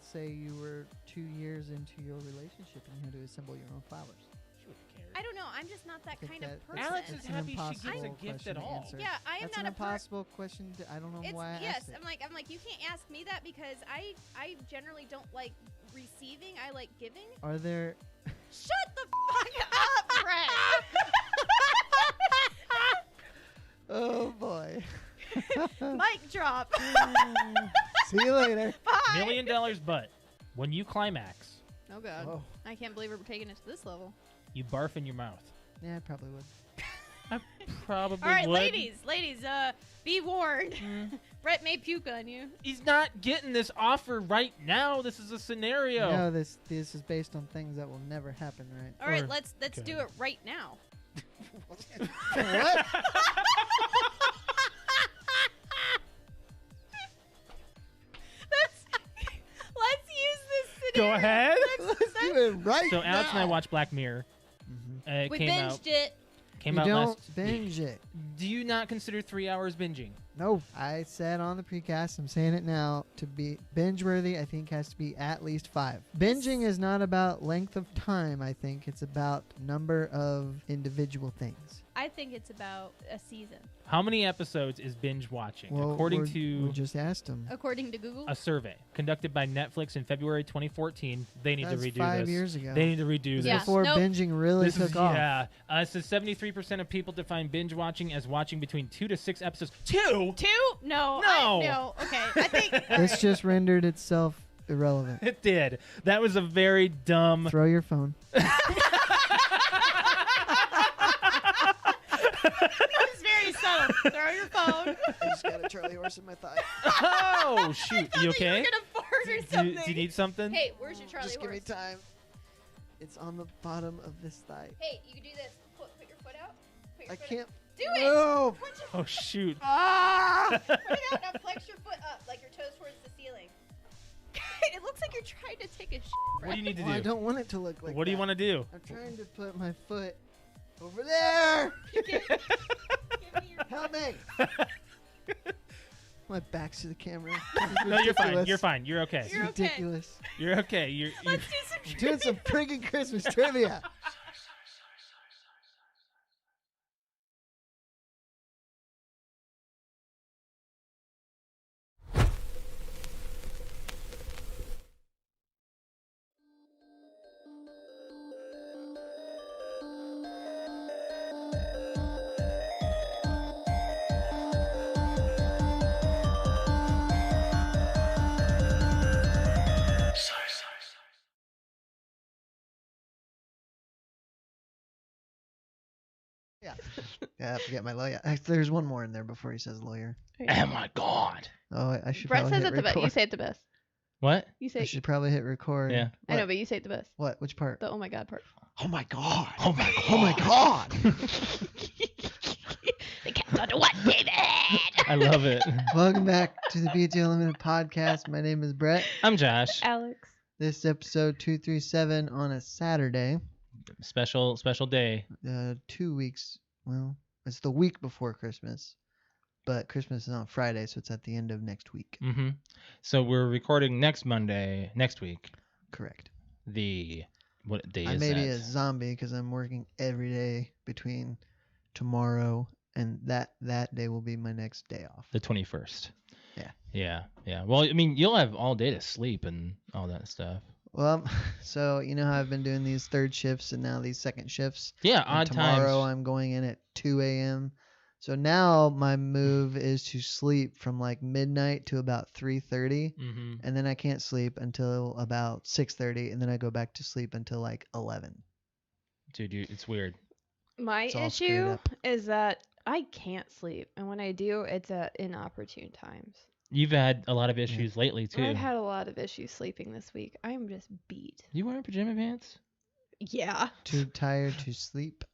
let's say you were 2 years into your relationship and you had to assemble your own flowers. She wouldn't care. I don't know. I'm just not that kind of person. Alex is an happy she gets a impossible gift question at to all. answer. Yeah, I am That's not an a impossible question. I don't know why I asked it. I'm like, you can't ask me that because I generally don't like receiving. I like giving. Are there... Shut the fuck up, Brett. Oh, boy. Mic drop. See you later. Bye. $1 million, but when you climax, Oh, God. Oh. I can't believe we're taking it to this level. you barf in your mouth. Yeah, I probably would. I probably All right, would. ladies, be warned. Brett may puke on you. He's not getting this offer right now. This is a scenario. No, this is based on things that will never happen, right? All right, Or- let's do it right now. What? Let's use this Go scenario. ahead. Let's do it right So Alex and I now. watched Black Mirror. It We came binged out. it. Came You out don't last binge week. it. Do you not consider 3 hours binging? No, I said on the precast, I'm saying it now, to be binge-worthy, I think has to be at least 5. Binging is not about length of time, I think. It's about number of individual things. I think it's about a season, How many episodes is binge watching? Well, According we to just asked him. according to Google. a survey conducted by Netflix in February 2014, they need That's to redo 5 this. years ago. They need to redo Yeah. this. Before Nope. binging really This took is, off. yeah. It says 73% of people define binge watching as watching between 2 to 6 episodes. 2? 2? No. No. No. Okay. I think. This just rendered itself irrelevant. It did. That was a very dumb. Throw your phone. It was very subtle. Throw your phone. I just got a Charlie horse in my thigh. Oh, shoot. You okay? You're gonna fart or Do something. you need something? Hey, where's your Charlie Just horse? give me time. It's on the bottom of this thigh. Hey, you can do this. Put your foot out. Put your I foot can't. Out. Do it. No. Put your Oh, shoot. Put it out. Now flex your foot up like your toes towards the ceiling. It looks like you're trying to take a shit. What do you need to Well, I do? don't want it to look like What do you that. want to do? I'm trying to put my foot over there. Give me your Help me. My back's to the camera. No, you're fine. You're fine. You're okay. It's You're okay. ridiculous. You're okay. You're Let's do some I'm doing some friggin' Christmas trivia. Yeah. Yeah, I forget my lawyer. There's one more in there before he says lawyer. Oh my God. Oh, I should Brett probably says hit it the best. record. You say it the best. What? You I say. should probably hit record. Yeah. I know, What? but you say it the best. What? Which part? The oh my god part. Oh my god. Oh my God. Oh my god. The cat's on what, David? I love it. Welcome back to the PTOUnlimited podcast. My name is Brett. I'm Josh. Alex. This is episode 237 on a Saturday. Special day. 2 weeks. Well, it's the week before Christmas, but Christmas is on Friday, so it's at the end of next week. Mm-hmm. So we're recording next Monday, next week. Correct. What day I is may that? be a zombie because I'm working every day between tomorrow and that day will be my next day off. The 21st. Yeah. Yeah. Well, I mean, you'll have all day to sleep and all that stuff. Well, so you know how I've been doing these third shifts and now these second shifts? Yeah, And odd tomorrow times. I'm going in at 2 a.m. So now my move is to sleep from like midnight to about 3:30, Mm-hmm. and then I can't sleep until about 6:30, and then I go back to sleep until like 11. Dude, it's weird. My It's all screwed issue up. is that I can't sleep, and when I do, it's at inopportune times. You've had a lot of issues lately, too. I've had a lot of issues sleeping this week. I'm just beat. You wearing pajama pants? Yeah. Too tired to sleep.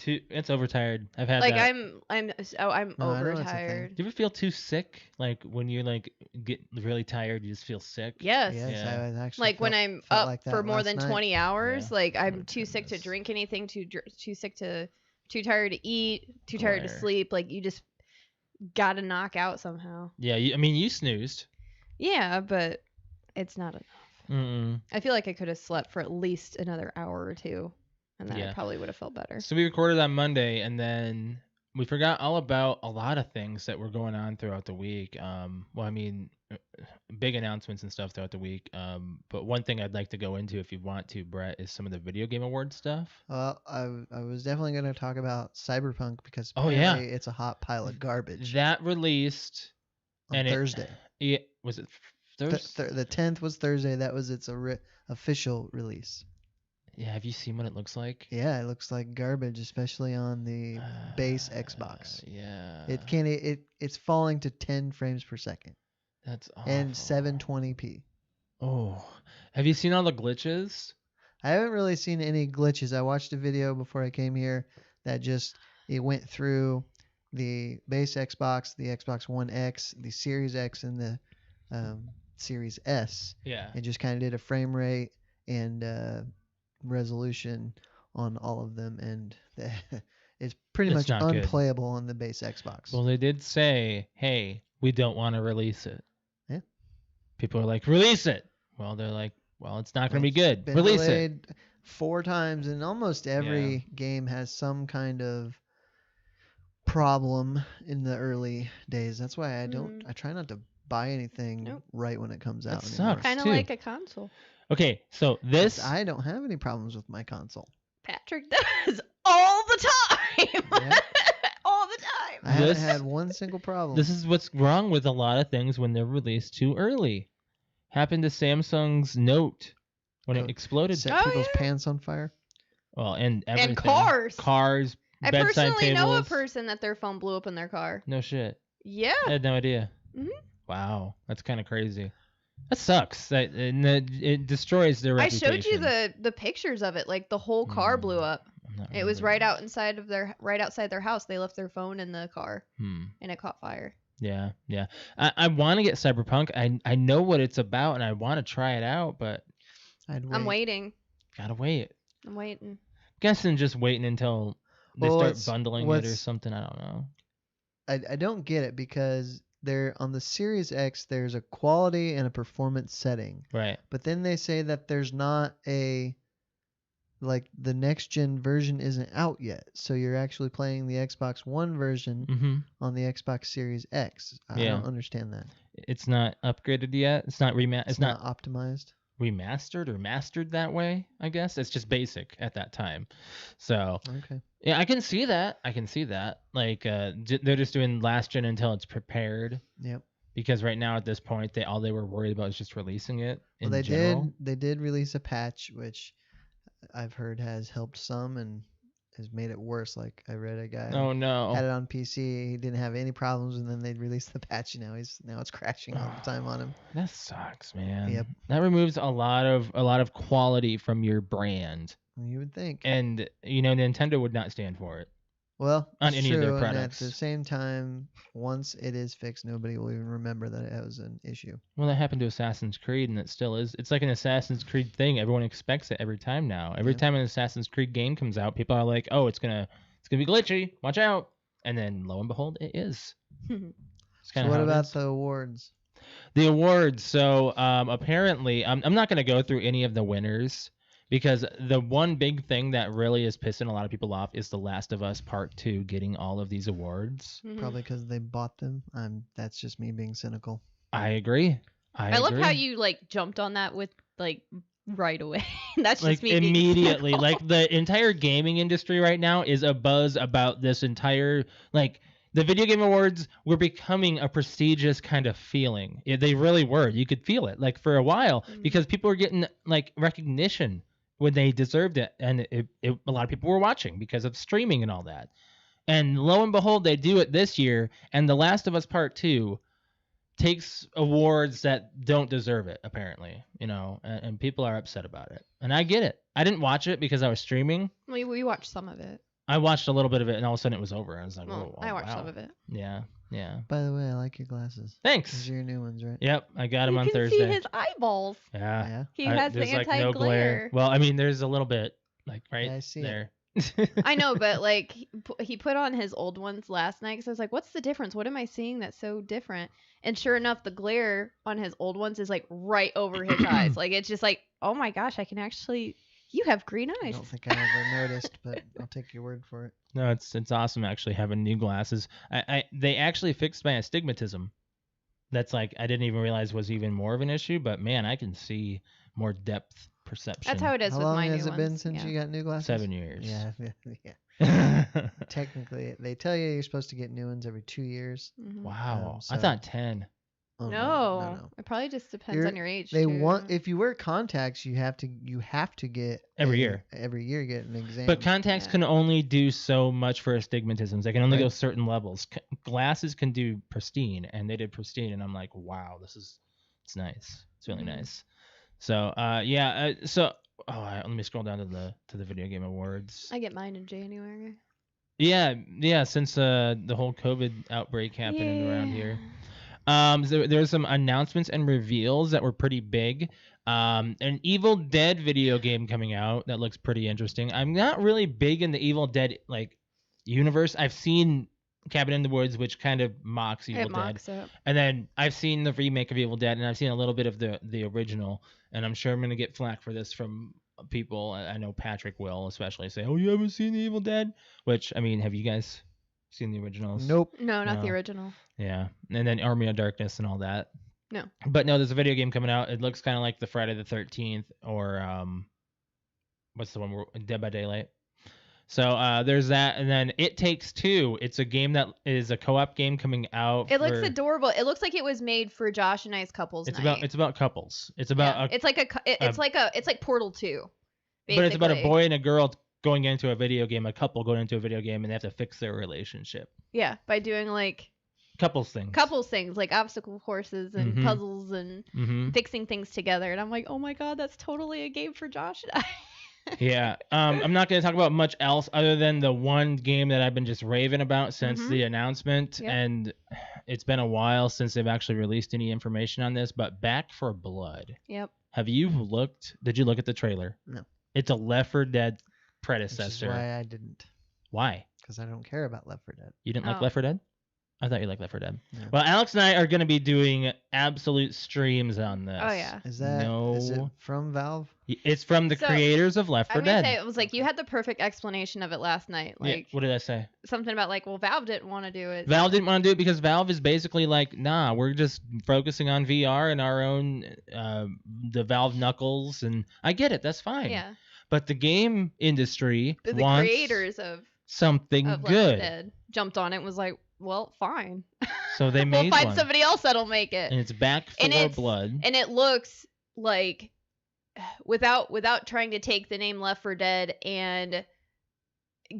It's overtired. I've had Like that. I'm No, I know it's a thing. overtired. Do you ever feel too sick? Like when you like get really tired, you just feel sick? Yes. Yes, Yeah. I was actually Like when felt- I'm felt up like that for more last than night. 20 hours, Yeah. like Oh, I'm too sick to goodness. drink anything, too sick to, too tired to eat, too tired to Glare. sleep. Like you just gotta knock out somehow. Yeah, I mean, you snoozed. Yeah, but it's not enough. Mm-mm. I feel like I could have slept for at least another hour or two, and then Yeah. I probably would have felt better. So we recorded on Monday, and then we forgot all about a lot of things that were going on throughout the week. Big announcements and stuff throughout the week. But one thing I'd like to go into, if you want to, Brett, is some of the video game awards stuff. Well, I was definitely going to talk about Cyberpunk because Oh, yeah. apparently it's a hot pile of garbage. That released on and Thursday. Was it Thursday? The 10th was Thursday. That was its official release. Yeah, have you seen what it looks like? Yeah, it looks like garbage, especially on the base Xbox. Yeah. It's falling to 10 frames per second That's awful. and 720p. Oh, have you seen all the glitches? I haven't really seen any glitches. I watched a video before I came here that it went through the base Xbox, the Xbox One X, the Series X, and the Series S. Yeah. It just kind of did a frame rate and resolution on all of them, and it's pretty It's much not good. unplayable on the base Xbox. Well, they did say, hey, we don't want to release it. Yeah. People are like, release it. Well, they're like, well, it's not going to be good. Been Release it. delayed 4 times, and almost every game has some kind of problem in the early days. That's why I try not to buy anything right when it comes out anymore. Sucks. Kind of too. like a console. Okay, so this... I don't have any problems with my console. Patrick does all the time. Yeah. All the time. I haven't This- had one single problem. This is what's wrong with a lot of things when they're released too early. Happened to Samsung's Note when it exploded. Set Oh, people's yeah. pants on fire. Well, and everything. cars. Cars, I bedside personally know a tables. person that their phone blew up in their car. No shit. Yeah. I had no idea. Mhm. Wow, that's kind of crazy. That sucks. It destroys their I reputation. showed you the pictures of it. Like the whole car blew up. I'm not It was remembering. right outside their house. They left their phone in the car, Hmm. and it caught fire. Yeah, yeah. I want to get Cyberpunk. I know what it's about, and I want to try it out, but I'm waiting. gotta wait. I'm waiting. Guessing just waiting until they Well, start bundling it or something. I don't know. I don't get it because on the Series X there's a quality and a performance setting, Right. but then they say that there's not the next gen version isn't out yet, so you're actually playing the Xbox One version Mm-hmm. on the Xbox Series X. I Yeah. don't understand that. It's not upgraded yet. It's not It's not optimized. remastered or mastered that way. I guess it's just basic at that time. So Okay. yeah, I can see that. Like they're just doing last gen until it's prepared. Yep. Because right now at this point, all they were worried about is just releasing it. Well, they did release a patch which I've heard has helped some and has made it worse. Like I read a guy Oh no. had it on PC, he didn't have any problems, and then they released the patch. And now it's crashing all the time on him. That sucks, man. Yep. That removes a lot of quality from your brand, You would think. and Nintendo would not stand for it. Well, on it's any of their true, and at products. the same time, once it is fixed, nobody will even remember that it was an issue. Well, that happened to Assassin's Creed, and it still is. It's like an Assassin's Creed thing. Everyone expects it every time now. Every Yeah. time an Assassin's Creed game comes out, people are like, "Oh, it's gonna be glitchy. Watch out!" And then lo and behold, it is. It's So kinda what how it about is. the awards? The awards? So apparently, I'm not gonna go through any of the winners because the one big thing that really is pissing a lot of people off is The Last of Us Part 2 getting all of these awards. Mhm. Probably because they bought them. That's just me being cynical. I agree. I love agree. how you jumped on that with right away. That's like just me being immediately cynical. like the entire gaming industry right now is a buzz about this entire the video game awards were becoming a prestigious kind of feeling. They really were. You could feel it for a while because people were getting recognition when they deserved it, and a lot of people were watching because of streaming and all that. And lo and behold, they do it this year, and The Last of Us Part 2 takes awards that don't deserve it, apparently, and people are upset about it. And I get it. I didn't watch it because I was streaming. We watched some of it. I watched a little bit of it, and all of a sudden it was over. I was like, Well, oh, I watched wow. some of it. Yeah. By the way, I like your glasses. Those Thanks. are your new ones, right? Yep, I got them You on can Thursday. see his eyeballs. Yeah. Yeah. He has the there's, anti-glare. Well, I mean, there's a little bit, right Yeah, I see it. there. I know, but like he put on his old ones last night because I was like, what's the difference? What am I seeing that's so different? And sure enough, the glare on his old ones is like right over his eyes. Like it's just like, oh my gosh, I can actually. You have green I eyes. don't think I ever noticed, but I'll take your word for it. No, it's awesome actually having new glasses. They actually fixed my astigmatism. That's like I didn't even realize was even more of an issue, but man, I can see more depth perception. That's how it is How with long my has new it been ones. since Yeah. you got new glasses? 7 years. Yeah, Technically, they tell you you're supposed to get new ones every 2 years. Mhm. Wow. I So- thought 10. Oh, No, it probably just depends You're- on your age. They too. want if you wear contacts, you have to get Every year. Every year get an exam. But contacts Yeah. can only do so much for astigmatisms. They can only Right. go certain levels. Glasses can do pristine, and they did pristine, and I'm like, wow, it's nice. It's really Mhm. nice. So, let me scroll down to the video game awards. I get mine in January. Yeah. Since the whole COVID outbreak happening around here. There's some announcements and reveals that were pretty big. An Evil Dead video game coming out that looks pretty interesting. I'm not really big in the Evil Dead like universe. I've seen Cabin in the Woods, which kind of mocks Evil It Dead, mocks it. and then I've seen the remake of Evil Dead, and I've seen a little bit of the original. And I'm sure I'm gonna get flack for this from people. I know Patrick will especially say, "Oh, you haven't seen the Evil Dead?" Which I mean, have you guys seen the originals? Nope. No, not the No. original. Yeah, and then Army of Darkness and all that. No. But no, there's a video game coming out. It looks kind of like the Friday the 13th or what's the one? Dead by Daylight. So there's that, and then It Takes Two. It's a game that is a co-op game coming out. It looks adorable. It looks like it was made for Josh and I's couples It's night. about couples. It's about it's like Portal 2. but it's about a basically. boy and a girl going into a video game, a couple going into a video game, and they have to fix their relationship. Yeah, by doing like Couples things. like obstacle courses and Mhm. puzzles and Mm-hmm. fixing things together. And I'm like, oh my god, that's totally a game for Josh and I. Yeah. I'm not going to talk about much else other than the one game that I've been just raving about since Mhm. the announcement. Yep. And it's been a while since they've actually released any information on this, but Back for Blood. Yep. Did you look at the trailer? No. It's a Left 4 Dead Which is predecessor. why I didn't, Why? because I don't care about Left 4 Dead. You didn't like Oh. Left 4 Dead? I thought you liked Left 4 Dead. No. Well, Alex and I are going to be doing absolute streams on this. Oh, yeah. Is that is it No. from Valve? It's from the So, creators of Left 4 I'm gonna Dead. say it was like you had the perfect explanation of it last night. Yeah, Like what did I say? something about like, well, Valve didn't want to do it. Valve didn't want to do it because Valve is basically like, nah, we're just focusing on VR and our own, the Valve Knuckles, and I get it, that's fine. Yeah. But the game industry The wants creators of something Left 4 good, Dead jumped on it and was like, well, fine. so they made We'll find one, somebody else that'll make it. and it's Back And 4 it's- Blood. And it looks like without trying to take the name Left 4 Dead and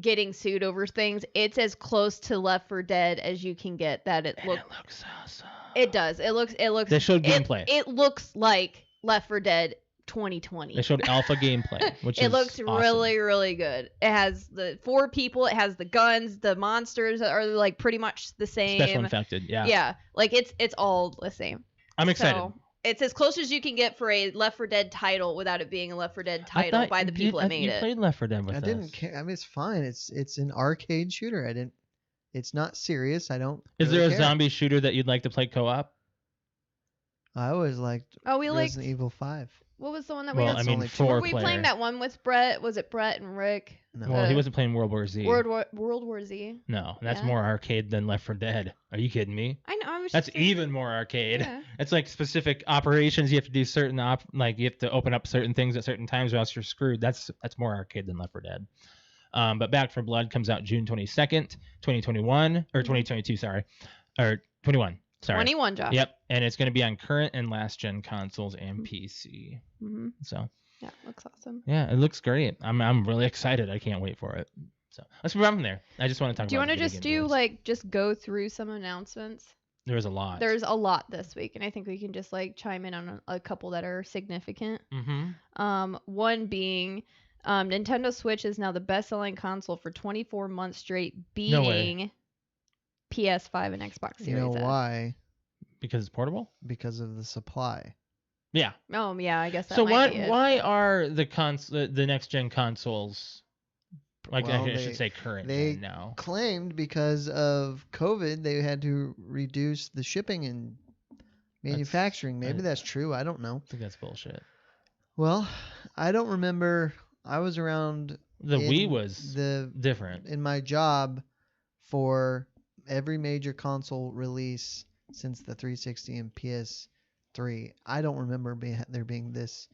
getting sued over things, it's as close to Left 4 Dead as you can get. That it And looks. it looks awesome. It does. It looks. They showed gameplay. It looks like Left 4 Dead 2020. They showed alpha gameplay, which It is looks awesome. really, really good. It has the 4 people. It has the guns. The monsters are like pretty much the same. Special infected. Yeah. Yeah, like it's all the same. I'm excited. So, it's as close as you can get for a Left 4 Dead title without it being a Left 4 Dead I title thought by the people that made you it. played Left 4 Dead with I us. didn't care. I mean, it's fine. It's an arcade shooter. I didn't. It's not serious. I don't. Is really there a care. zombie shooter that you'd like to play co-op? I always liked Oh, we liked. Resident Evil 5. What was the one that Well, we I had? It's mean, only two. 4 Were we player. playing that one with Brett? Was it Brett and Rick? No. Well, he wasn't playing World War Z. World War Z. No, that's Yeah. more arcade than Left 4 Dead. Are you kidding me? I know. I was. That's just saying- even more arcade. Yeah. It's like specific operations. You have to do certain like you have to open up certain things at certain times, or else you're screwed. That's more arcade than Left 4 Dead. But Back 4 Blood comes out June 22nd, 2021 or 2022. Sorry, or 21. Sorry. 21, Josh. Yep, and it's going to be on current and last gen consoles and PC. hmm So Yeah, looks awesome. yeah, it looks great. I'm really excited. I can't wait for it. So let's move on from there. I just want to talk. Do you want to just do like just go through some announcements? There was a lot. There's a lot this week, and I think we can just like chime in on a couple that are significant. Mm-hmm. One being Nintendo Switch is now the best-selling console for 24 months straight, No way. beating PS5 and Xbox Series You know S. why? Because it's portable. Because of the supply. Yeah. Oh yeah, I guess that So might be it. why are the next gen consoles Like Well, I should say current they gen now. claimed because of COVID they had to reduce the shipping and manufacturing. Maybe that's true. I don't know. I think that's bullshit. Well, I don't remember. I was around. The Wii in was the different. in my job for every major console release since the 360 and PS3. I don't remember there being this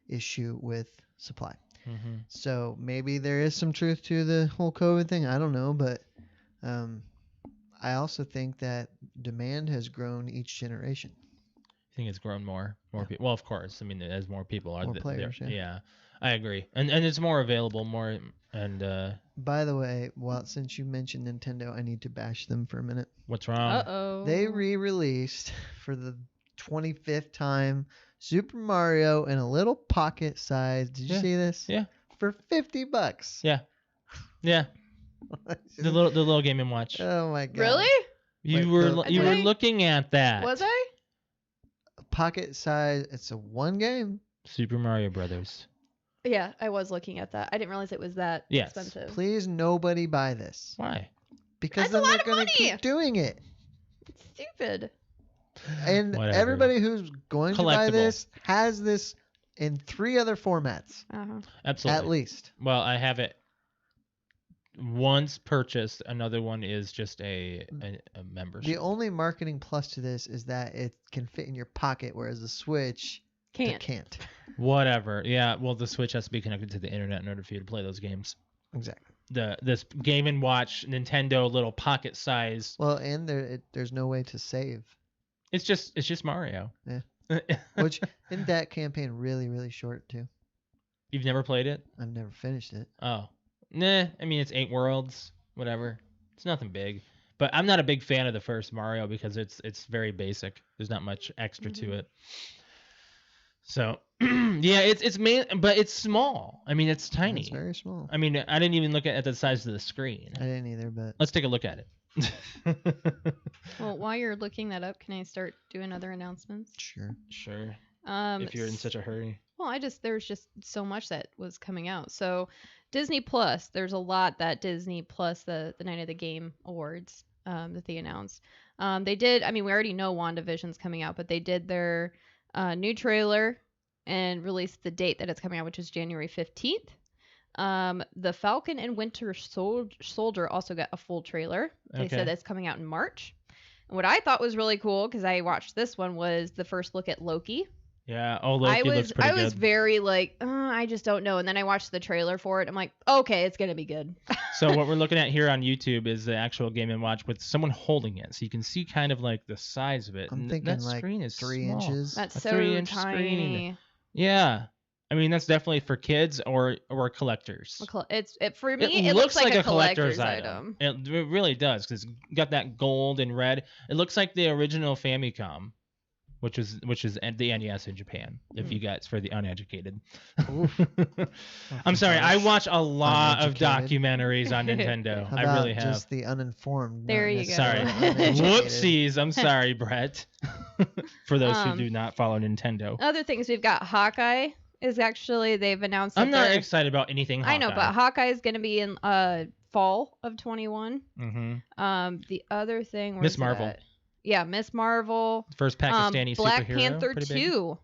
issue with supply. Mm-hmm. So maybe there is some truth to the whole COVID thing. I don't know, but I also think that demand has grown each generation. I think it's grown more Yeah. people. Well, of course. I mean, as more people are, More players, yeah. Yeah, I agree. And it's more available, more and. By the way, well, since you mentioned Nintendo, I need to bash them for a minute. What's wrong? Uh-oh. They re-released for the 25th time Super Mario in a little pocket size. Did you Yeah. see this? Yeah. For $50. Yeah. Yeah. The little Game and Watch. Oh my god. Really? You Wait, were the- you were Wait. looking at that. Was I? Pocket size. It's a one game. Super Mario Brothers. Yeah, I was looking at that. I didn't realize it was that Yes. expensive. Please, nobody buy this Why? because That's a then lot they're of gonna money. keep doing it. It's stupid. And Whatever. everybody who's going to buy Collectible. this has this in 3 other formats Uh-huh. Absolutely. at least. Well, I have it once purchased. Another one is just a membership. The only marketing plus to this is that it can fit in your pocket, whereas the Switch can't. Whatever. Yeah. Well, the Switch has to be connected to the internet in order for you to play those games. Exactly. This Game and Watch Nintendo little pocket size. Well, and there's no way to save. It's just Mario. Yeah. Which isn't that campaign really, really short too? You've never played it? I've never finished it. Oh. Nah. I mean, it's 8 worlds. Whatever. It's nothing big. But I'm not a big fan of the first Mario because it's very basic. There's not much extra to it. So, yeah, it's main, but it's small. I mean, it's tiny. It's very small. I mean, I didn't even look at the size of the screen. I didn't either, but Let's take a look at it. Well, while you're looking that up, can I start doing other announcements? sure. Sure. Um, If you're in such a hurry. Well, there's just so much that was coming out. So Disney Plus, there's a lot that Disney Plus, the Night of the Game Awards that they announced. They did, I mean, we already know WandaVision's coming out, but they did their new trailer and released the date that it's coming out, which is January 15th. The Falcon and Winter Soldier also got a full trailer. They Okay. said that's coming out in March. And what I thought was really cool, because I watched this one, was the first look at Loki. Yeah. Oh, Loki looks pretty I good. was very like, I just don't know. And then I watched the trailer for it. I'm like, okay, it's gonna be good. So what we're looking at here on YouTube is the actual Game & Watch with someone holding it, so you can see kind of like the size of it. I'm And thinking that like screen is 3 small. inches. That's A so 3-inch tiny. screen. Yeah, I mean that's definitely for kids or collectors. For me, it looks like a collector's item. It really does because it's got that gold and red. It looks like the original Famicom, which is the NES in Japan. If you guys for the uneducated. I'm sorry, I watch a lot of Uneducated. documentaries on Nintendo. How I about really have. just the uninformed? There not you go. Sorry. necessarily uneducated? Whoopsies. I'm sorry, Brett. For those who Um, do not follow Nintendo. Other things we've got Hawkeye is actually they've announced. I'm that not they're- excited about anything Hawkeye. I know, but Hawkeye is gonna be in fall of 21. Mm-hmm. The other thing was Miss Marvel. Yeah, Miss Marvel. First Pakistani Black superhero. Panther pretty big. 2.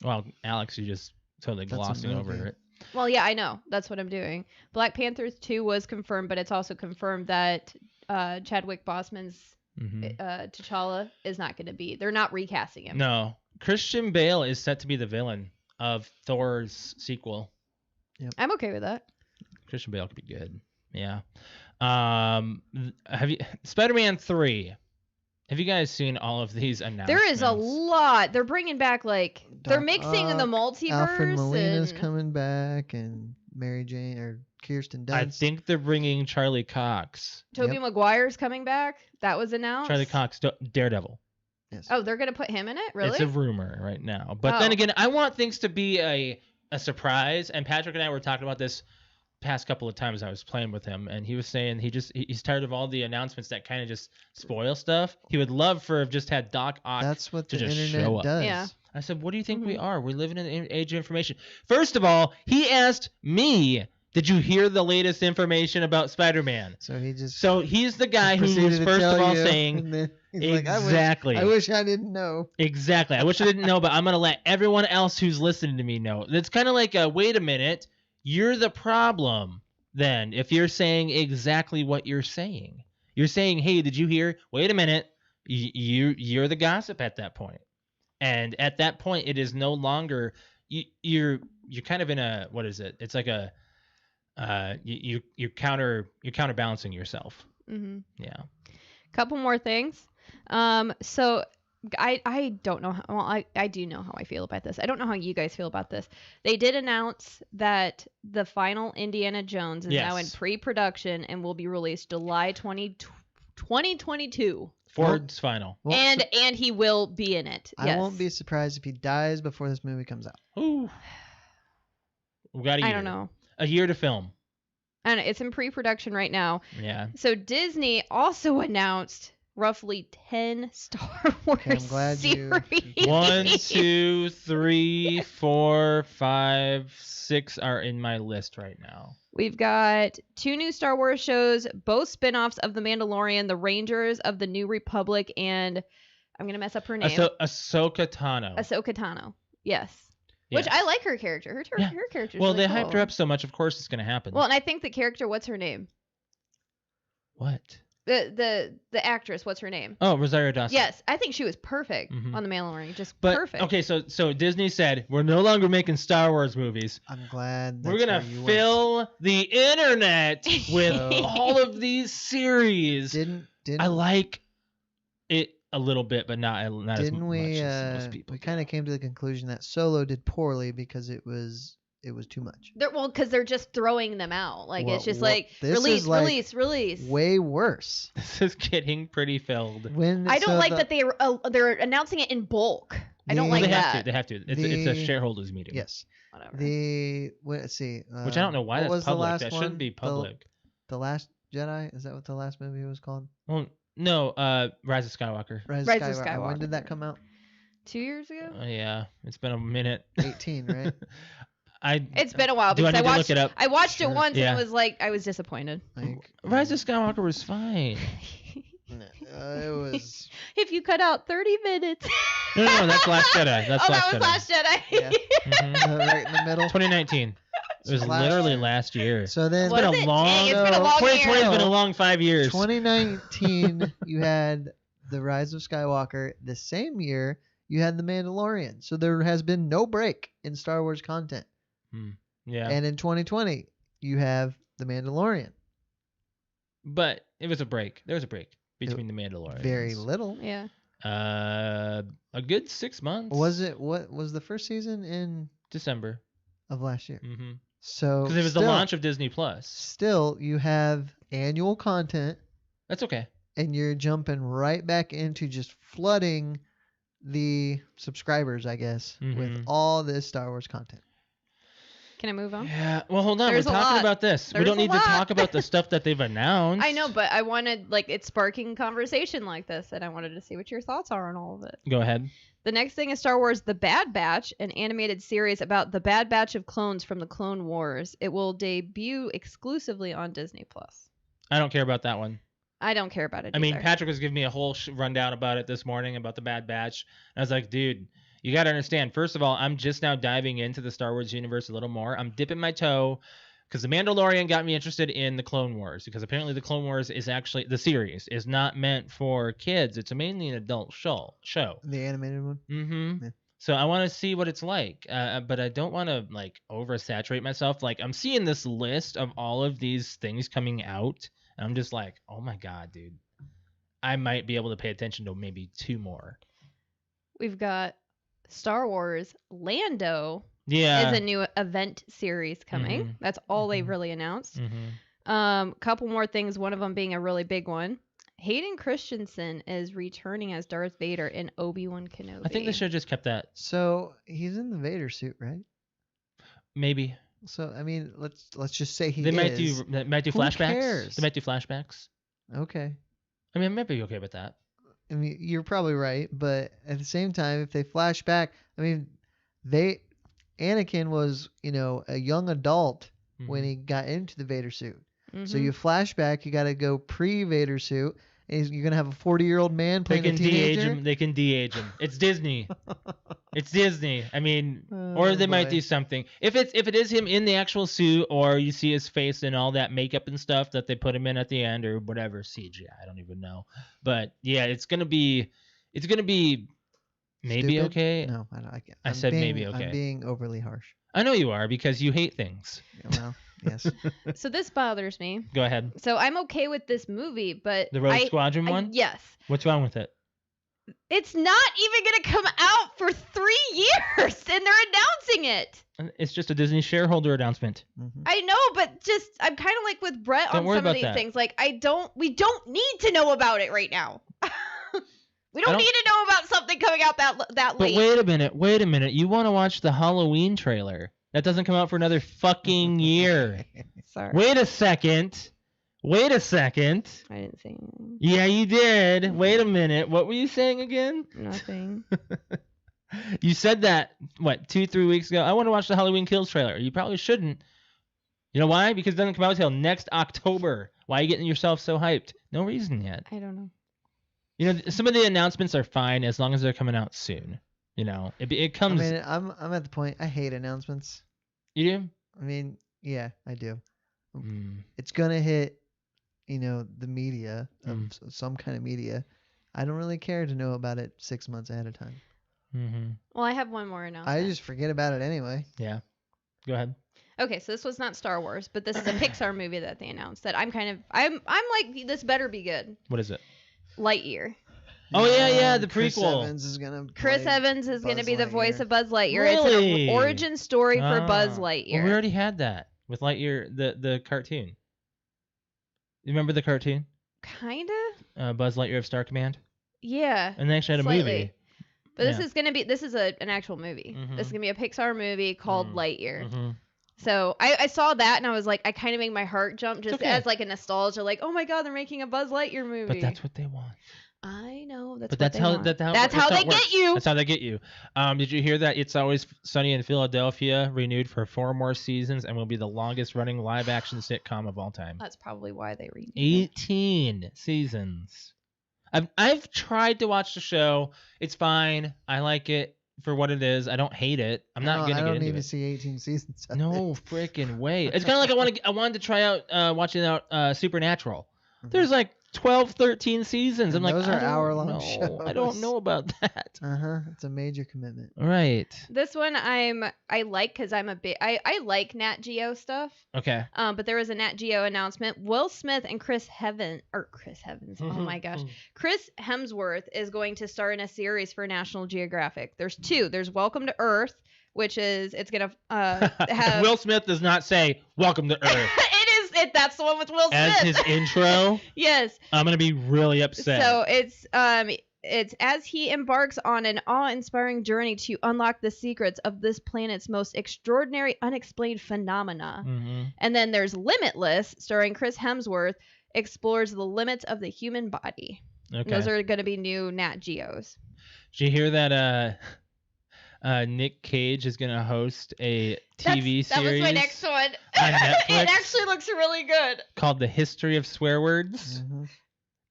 Well, Alex, you just totally That's a glossing over movie. it. Well, yeah, I know. That's what I'm doing. Black Panther 2 was confirmed, but it's also confirmed that Chadwick Boseman's Hmm T'Challa is not going to be. They're not recasting him. No, Christian Bale is set to be the villain of Thor's sequel. I'm okay with that. Christian Bale could be good. Yeah. Have you Spider-Man 3? Have you guys seen all of these announcements? There is a lot. They're bringing back they're Doc mixing in the Ock, multiverse. Alfred Molina's and... coming back, and Mary Jane or Kirsten Dunst. I think they're bringing Charlie Cox. Tobey Yep. Maguire's coming back. That was announced. Charlie Cox, Daredevil. Yes. Oh, they're gonna put him in it? Really? It's a rumor right now. But then Oh. again, I want things to be a surprise. And Patrick and I were talking about this past couple of times I was playing with him, and he was saying he's tired of all the announcements that kind of just spoil stuff. He would love for have just had Doc Ock. That's what to the just show internet up. does. Yeah. I said, what do you think we are? We live in an age of information. First of all, he asked me Did you hear the latest information about Spider-Man? So he just So he's the guy who was proceeded to first of tell all you, saying, and then he's like, exactly. I wish I didn't know. Exactly. I wish I didn't know, but I'm going to let everyone else who's listening to me know. It's kind of like a, wait a minute, you're the problem then if you're saying exactly what you're saying. You're saying, hey, did you hear? Wait a minute. You're the gossip at that point. And at that point, it is no longer, you're kind of in a, what is it? It's like a, you're counterbalancing yourself. Mm-hmm. Yeah. Couple more things. So I don't know how, well, I do know how I feel about this. I don't know how you guys feel about this. They did announce that the final Indiana Jones is now in Yes. pre-production and will be released July 2022. Ford's final. Well, And he will be in it. I Yes. won't be surprised if he dies before this movie comes out. Ooh. We got a year. I don't know. A year to film. I don't know. It's in pre-production right now. Yeah. So Disney also announced roughly 10 Star Wars I'm glad you- series. 1, 2, 3, 4, 5, 6 are in my list right now. We've got 2 new Star Wars shows, both spin-offs of The Mandalorian, The Rangers of the New Republic, and I'm going to mess up her name. Ahsoka Tano. Ahsoka Tano. Yes. Yes. Which I like her character. Her Yeah. character's Well, really they hyped cool. her up so much, of course it's going to happen. Well, and I think the character, what's her name? What? The actress, what's her name? Oh, Rosario Dawson. Yes, I think she was perfect Mhm. on The Mandalorian. Just But, perfect. okay, so Disney said, we're no longer making Star Wars movies. I'm glad that's We're going where to you went. fill the internet with So- all of these series. Didn't I like it a little bit, but not as didn't much we? as most people. We kind of came to the conclusion that Solo did poorly because it was too much. Because they're just throwing them out. Like, Well, it's just well, like, this release, is like release. Way worse. This is getting pretty filled. I don't like that they're announcing it in bulk. I don't The- like Well, that. They have to. It's a The- shareholders meeting. Yes. Whatever. Let's see. Which I don't know why what that's was the public. last That one? shouldn't be public. The Last Jedi? Is that what the last movie was called? Well, no, Rise of Skywalker. Rise Rise of of Skywalker. When Skywalker. did that come out? 2 years ago? Yeah, it's been a minute. 18, right? It's been a while Do I because need to look it up? I watched Sure. it once Yeah. and it was like I was disappointed. Like, Rise of Skywalker was fine. it was. If you cut out 30 minutes. No, that's Last Jedi. That's oh, Last that was Jedi. Last Jedi. Yeah. Mhm. Right in the middle. 2019. It was Last literally year. last year. So then, Was been a it? long- Dang, it's been a No. long 2020 has year. been a long 5 years. 2019, you had The Rise of Skywalker. The same year, you had The Mandalorian. So there has been no break in Star Wars content. Yeah, And in 2020, you have The Mandalorian. but it was a break. There was a break between the Mandalorians. Very little. Yeah. A good 6 months. What was the first season in December? of last year? Mm-hmm. So Because it was the still- launch of Disney Plus. Still, you have annual content, That's okay. and you're jumping right back into just flooding the subscribers, I guess, with Mhm. all this Star Wars content. Can I move on? Yeah. Well, hold on. There's a We're talking lot. about this. We There's don't a need to lot. talk about the stuff that they've announced. I know, but I wanted, like, it's sparking conversation like this, and I wanted to see what your thoughts are on all of it. Go ahead. The next thing is Star Wars The Bad Batch, an animated series about the Bad Batch of clones from the Clone Wars. It will debut exclusively on Disney Plus. I don't care about that one. I don't care about it I mean, either. Patrick was giving me a whole rundown about it this morning about the Bad Batch. I was like, dude, you got to understand. First of all, I'm just now diving into the Star Wars universe a little more. I'm dipping my toe because the Mandalorian got me interested in the Clone Wars because apparently the Clone Wars is actually the series is not meant for kids. It's mainly an adult show. The animated one. Mm-hmm. Yeah. So I want to see what it's like, but I don't want to like oversaturate myself. Like I'm seeing this list of all of these things coming out, and I'm just like, oh my god, dude, I might be able to pay attention to maybe 2 more. We've got Star Wars Lando Yeah. is a new event series coming. Mhm. That's all they've Mhm. really announced. Mm-hmm. Couple more things, one of them being a really big one. Hayden Christensen is returning as Darth Vader in Obi-Wan Kenobi. I think they should have just kept that. So he's in the Vader suit, right? Maybe So I mean, let's just say he they is. might do Who flashbacks. cares? They might do flashbacks. Okay. I mean, I might be okay with that. I mean, you're probably right, but at the same time, if they flash back, I mean, Anakin was, a young adult when he got into the Vader suit. So Mhm. you flashback, you got to go pre-Vader suit. And you're gonna have a 40-year-old man They playing can a de-age teenager. him. They can de-age him. It's Disney. It's Disney. I mean, or they might do something. If it is him in the actual suit, or you see his face and all that makeup and stuff that they put him in at the end, or whatever CGI, I don't even know. But yeah, it's gonna be maybe Stupid? okay. No, I don't. I can't. I said maybe okay. I'm being overly harsh. I know you are because you hate things. Well, yes. So this bothers me. Go ahead. So I'm okay with this movie, but The Rogue Squadron one? Yes. What's wrong with it? It's not even gonna come out for 3 years, and they're announcing it. It's just a Disney shareholder announcement. Mhm. I know, but just I'm kind of like with Brett Don't on worry some of about these that. things. Like we don't need to know about it right now. We don't don't- need to know about something coming out that But late. wait a minute. You want to watch the Halloween trailer? That doesn't come out for another fucking year. Sorry, Wait a second. I didn't say anything. Yeah, you did. Wait a minute. What were you saying again? Nothing. You said that, 2-3 weeks ago? I want to watch the Halloween Kills trailer. You probably shouldn't. You know why? Because it doesn't come out until next October. Why are you getting yourself so hyped? No reason yet. I don't know. You know, some of the announcements are fine as long as they're coming out soon. You know, it I comes. mean, I'm at the point. I hate announcements. You do? I mean, yeah, I do. Mm. It's gonna hit, the media of some kind of media. I don't really care to know about it 6 months ahead of time. Mm-hmm. Well, I have one more announcement. I just forget about it anyway. Yeah. Go ahead. Okay, so this was not Star Wars, but this is a Pixar movie that they announced that I'm like, this better be good. What is it? Lightyear. Oh, yeah, the Chris prequel. Evans is gonna. Chris play Evans is going to Buzz be the voice Lightyear. of Buzz Lightyear. Really? It's an origin story for Buzz Ah. Lightyear. Well, we already had that with Lightyear, the cartoon. You remember the cartoon? Kinda? Buzz Lightyear of Star Command? Yeah. And they actually had a Slightly. movie. But Yeah. this is an actual movie. Mhm. This is going to be a Pixar movie called Mm. Lightyear. Mm-hmm. So I saw that and I was like, I kind of made my heart jump just okay. as like a nostalgia, like, oh my God, they're making a Buzz Lightyear movie. But that's what they want. I know. That's But what that's they how want. that's how they it works. get you. That's how they get you. Did you hear that It's Always Sunny in Philadelphia renewed for 4 more seasons and will be the longest running live action sitcom of all time? That's probably why they renewed it. 18 seasons. I've tried to watch the show. It's fine. I like it for what it is. I don't hate it. I'm not I gonna don't get need into to it. see 18 seasons. Of No it. freaking way. It's kind of like I wanted to try out watching out Supernatural. Mhm. There's like 12, 13 seasons. I'm And like, those are I don't hour-long know. shows. I don't know about that. It's a major commitment. Right. This one I like because I'm a bit I like Nat Geo stuff. Okay. But there was a Nat Geo announcement. Will Smith and Chris Evans. Oh my gosh. Chris Hemsworth is going to star in a series for National Geographic. There's 2. There's Welcome to Earth, which is it's gonna have Will Smith does not say "Welcome to Earth" that's the one with Will as Smith. his intro. Yes. I'm gonna be really upset. So it's as he embarks on an awe-inspiring journey to unlock the secrets of this planet's most extraordinary unexplained phenomena. Mm-hmm. And then there's Limitless, starring Chris Hemsworth, explores the limits of the human body. Okay. And those are going to be new Nat Geos. Did you hear that? Nick Cage is gonna host a TV series. That was my next one. on Netflix? It actually looks really good. called The History of Swear Words. Mm-hmm.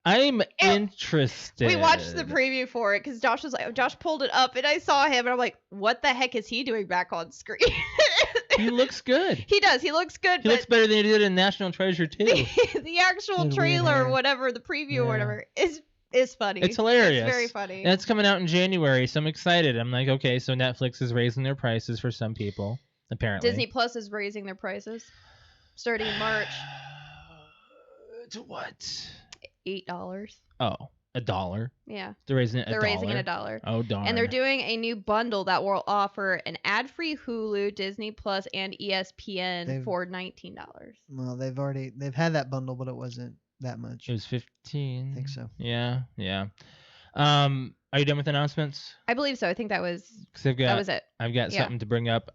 I'm interested. We watched the preview for it because Josh pulled it up and I saw him and I'm like, what the heck is he doing back on screen? He looks good. He does. He looks good. He but looks better than he did in National Treasure too. the actual His weird trailer hair. or whatever, the preview or Yeah. whatever is funny. It's hilarious. It's very funny. And it's coming out in January, so I'm excited. I'm like, okay, so Netflix is raising their prices for some people, apparently. Disney Plus is raising their prices starting in March. To what? $8. Oh, $1. Yeah. They're raising it. They're raising it $1. Oh darn. And they're doing a new bundle that will offer an ad-free Hulu, Disney Plus, and ESPN for $19. Well, they've had that bundle, but it wasn't that much. It was 15. I think so. Yeah. Are you done with announcements? I believe so. I think that was 'Cause that was it. I've got Yeah. something to bring up.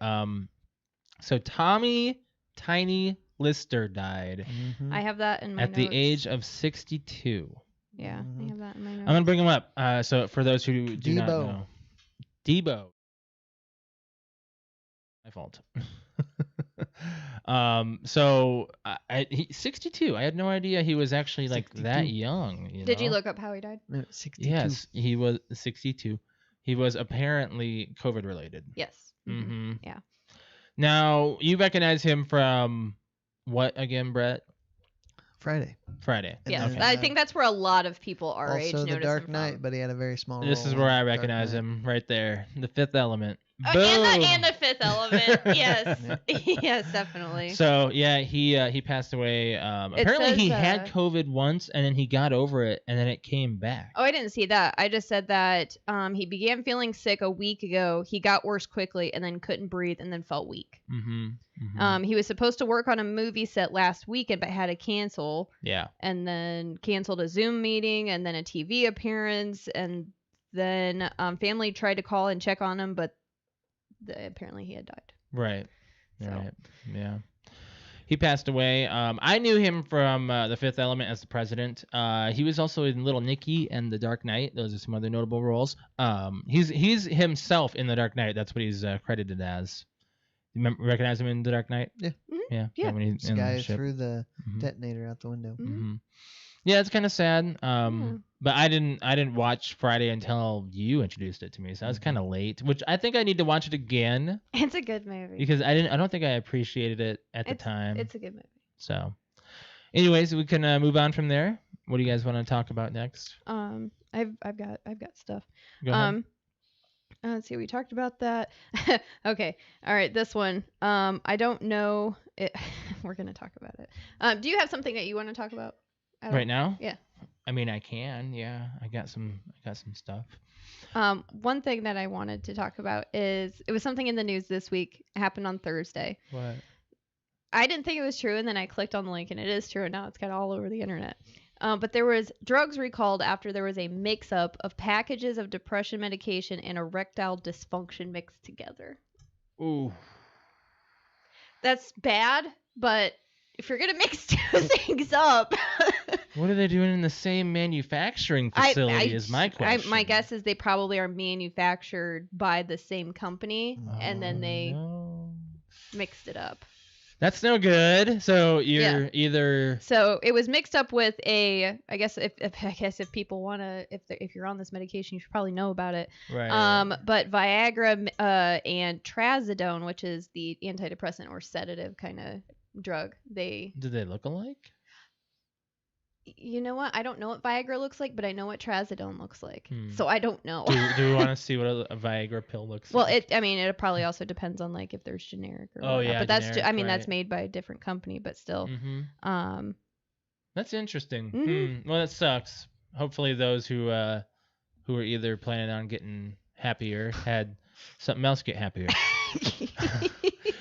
So Tommy Tiny Lister died Mm-hmm. I have that in my at notes. the age of 62. Yeah, I have that in my notes. I'm gonna bring him up. So for those who do not Debo. know, Debo. My fault. So he's 62. I had no idea he was actually like 62. that young. Did you know? look up how he died? No, 62. Yes, he was 62. He was apparently COVID related. Yes. Mm-hmm. Yeah. Now, you recognize him from what again, Brett? Friday. Friday. And Yes. then, I think that's where a lot of people our age Also, notice The Dark him Knight, from. but he had a very small This role is in where I Dark recognize Knight. him right there. The Fifth Element. And Boom! the Fifth Element. Yes. Yes, definitely. So yeah, he passed away. Apparently says, he had COVID once, and then he got over it, and then it came back. Oh, I didn't see that. I just said that he began feeling sick a week ago. He got worse quickly and then couldn't breathe and then felt weak. Mm-hmm. Mm-hmm. He was supposed to work on a movie set last weekend but had to cancel, Yeah. and then canceled a Zoom meeting and then a TV appearance, and then family tried to call and check on him, but apparently he had died. Right. So. Right. Yeah. He passed away. I knew him from The Fifth Element as the president. He was also in Little Nicky and The Dark Knight. Those are some other notable roles. He's himself in The Dark Knight. That's what he's credited as. Recognize him in The Dark Knight? Mhm. Yeah. Yeah. When he's This in the guy ship. threw the Mhm. detonator out the window. Mm-hmm. Yeah, it's kind of sad. But I didn't watch Friday until you introduced it to me, so I was kind of late. Which I think I need to watch it again It's a good movie. because I don't think I appreciated it at the time. It's a good movie. So, anyways, we can move on from there. What do you guys want to talk about next? I've got stuff. Go ahead. Let's see. We talked about that. Okay. All right. This one. I don't know. We're gonna talk about it. Do you have something that you want to talk about? Right now? Yeah. I mean, I can. Yeah, I got some stuff. One thing that I wanted to talk about is it was something in the news this week. It happened on Thursday. What? I didn't think it was true, and then I clicked on the link, and it is true, and now it's kind of all over the internet. But there was drugs recalled after there was a mix-up of packages of depression medication and erectile dysfunction mixed together. Ooh. That's bad, but if you're gonna mix two things up, What are they doing in the same manufacturing facility? Is my question. my guess is they probably are manufactured by the same company, and then they no. mixed it up. That's no good. So you're either. So it was mixed up with I guess if people wanna if you're on this medication, you should probably know about it. Right. But Viagra and trazodone, which is the antidepressant or sedative kind of drug, Do they look alike? You know what? I don't know what Viagra looks like, but I know what trazodone looks like. Hmm. So I don't know. Do we want to see what a Viagra pill looks Well, like? it probably also depends on like if there's generic or Oh, whatnot. yeah, But that's generic, I mean right. that's made by a different company, but still. Mm-hmm. That's interesting. Mhm. Well, that sucks. Hopefully, those who are either planning on getting happier had something else get happier.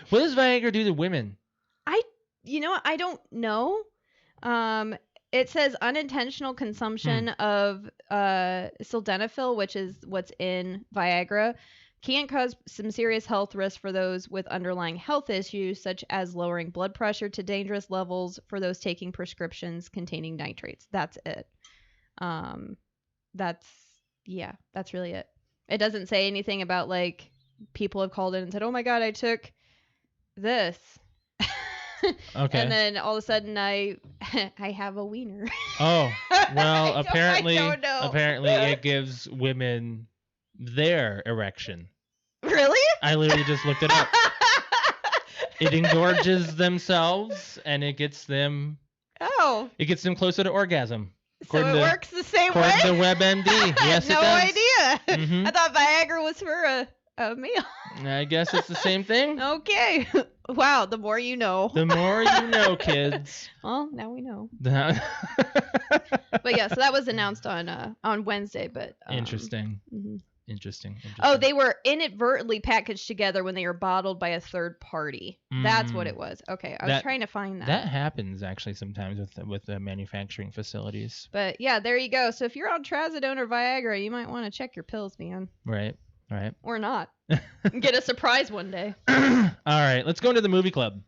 What does Viagra do to women? You know what? I don't know. It says unintentional consumption of sildenafil, which is what's in Viagra, can cause some serious health risks for those with underlying health issues, such as lowering blood pressure to dangerous levels for those taking prescriptions containing nitrates. That's it. That's really it. It doesn't say anything about like people have called in and said, "Oh my God, I took this." Okay. And then all of a sudden I have a wiener. Oh, well, I apparently don't know. it gives women their erection. Really? I literally just looked it up. It engorges themselves and it gets them closer to orgasm. So it works the same way? According to WebMD. Yes, no it does. idea. Mhm. I thought Viagra was for a male. I guess it's the same thing. Okay. Wow, the more you know. The more you know, kids. Well, now we know. That- But yeah, so that was announced on Wednesday, but Interesting. mhm. Interesting. Oh, they were inadvertently packaged together when they were bottled by a third party. That's what it was. Okay, I was trying to find that. That happens actually sometimes with the manufacturing facilities. But yeah, there you go. So if you're on trazodone or Viagra, you might want to check your pills, man. Right. Or not. Get a surprise one day. All right, let's go into the movie club.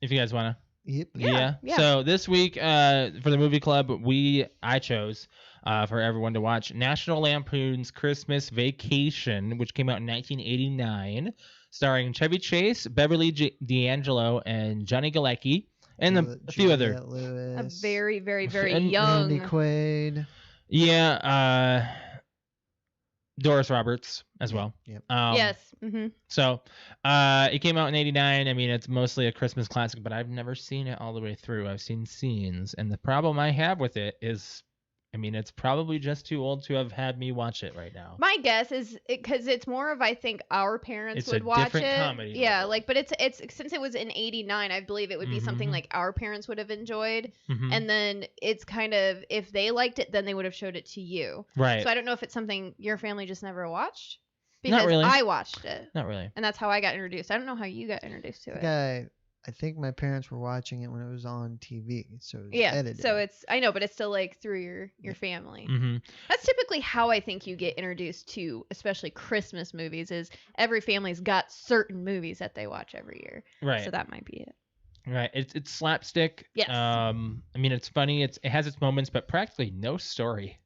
If you guys wanna. Yep. Yeah. So this week, for the movie club, I chose for everyone to watch National Lampoon's Christmas Vacation, which came out in 1989, starring Chevy Chase, Beverly D'Angelo, and Johnny Galecki, and a few other. Juliette Lewis, A very, very, very And Randy young. Quaid. Yeah, Doris Roberts as well. Yep. Yes. Mm-hmm. So, it came out in '89. I mean, it's mostly a Christmas classic, but I've never seen it all the way through. I've seen scenes, and the problem I have with it is, I mean, it's probably just too old to have had me watch it right now. My guess is because it's more of I think our parents It's would a watch different it. comedy Yeah, level. like, but it's since it was in '89, I believe it would be something Mhm. like our parents would have enjoyed, Mhm. and then it's kind of if they liked it, then they would have showed it to you. Right. So I don't know if it's something your family just never watched because really. I watched it, Not really. and that's how I got introduced. I don't know how you got introduced to it. I think my parents were watching it when it was on TV, so it was Yeah, edited. so it's I know, but it's still like through your family. Mm-hmm. That's typically how I think you get introduced to, especially Christmas movies. Is every family's got certain movies that they watch every year. Right. So that might be it. Right. It's slapstick. Yes. I mean, it's funny. It has its moments, but practically no story.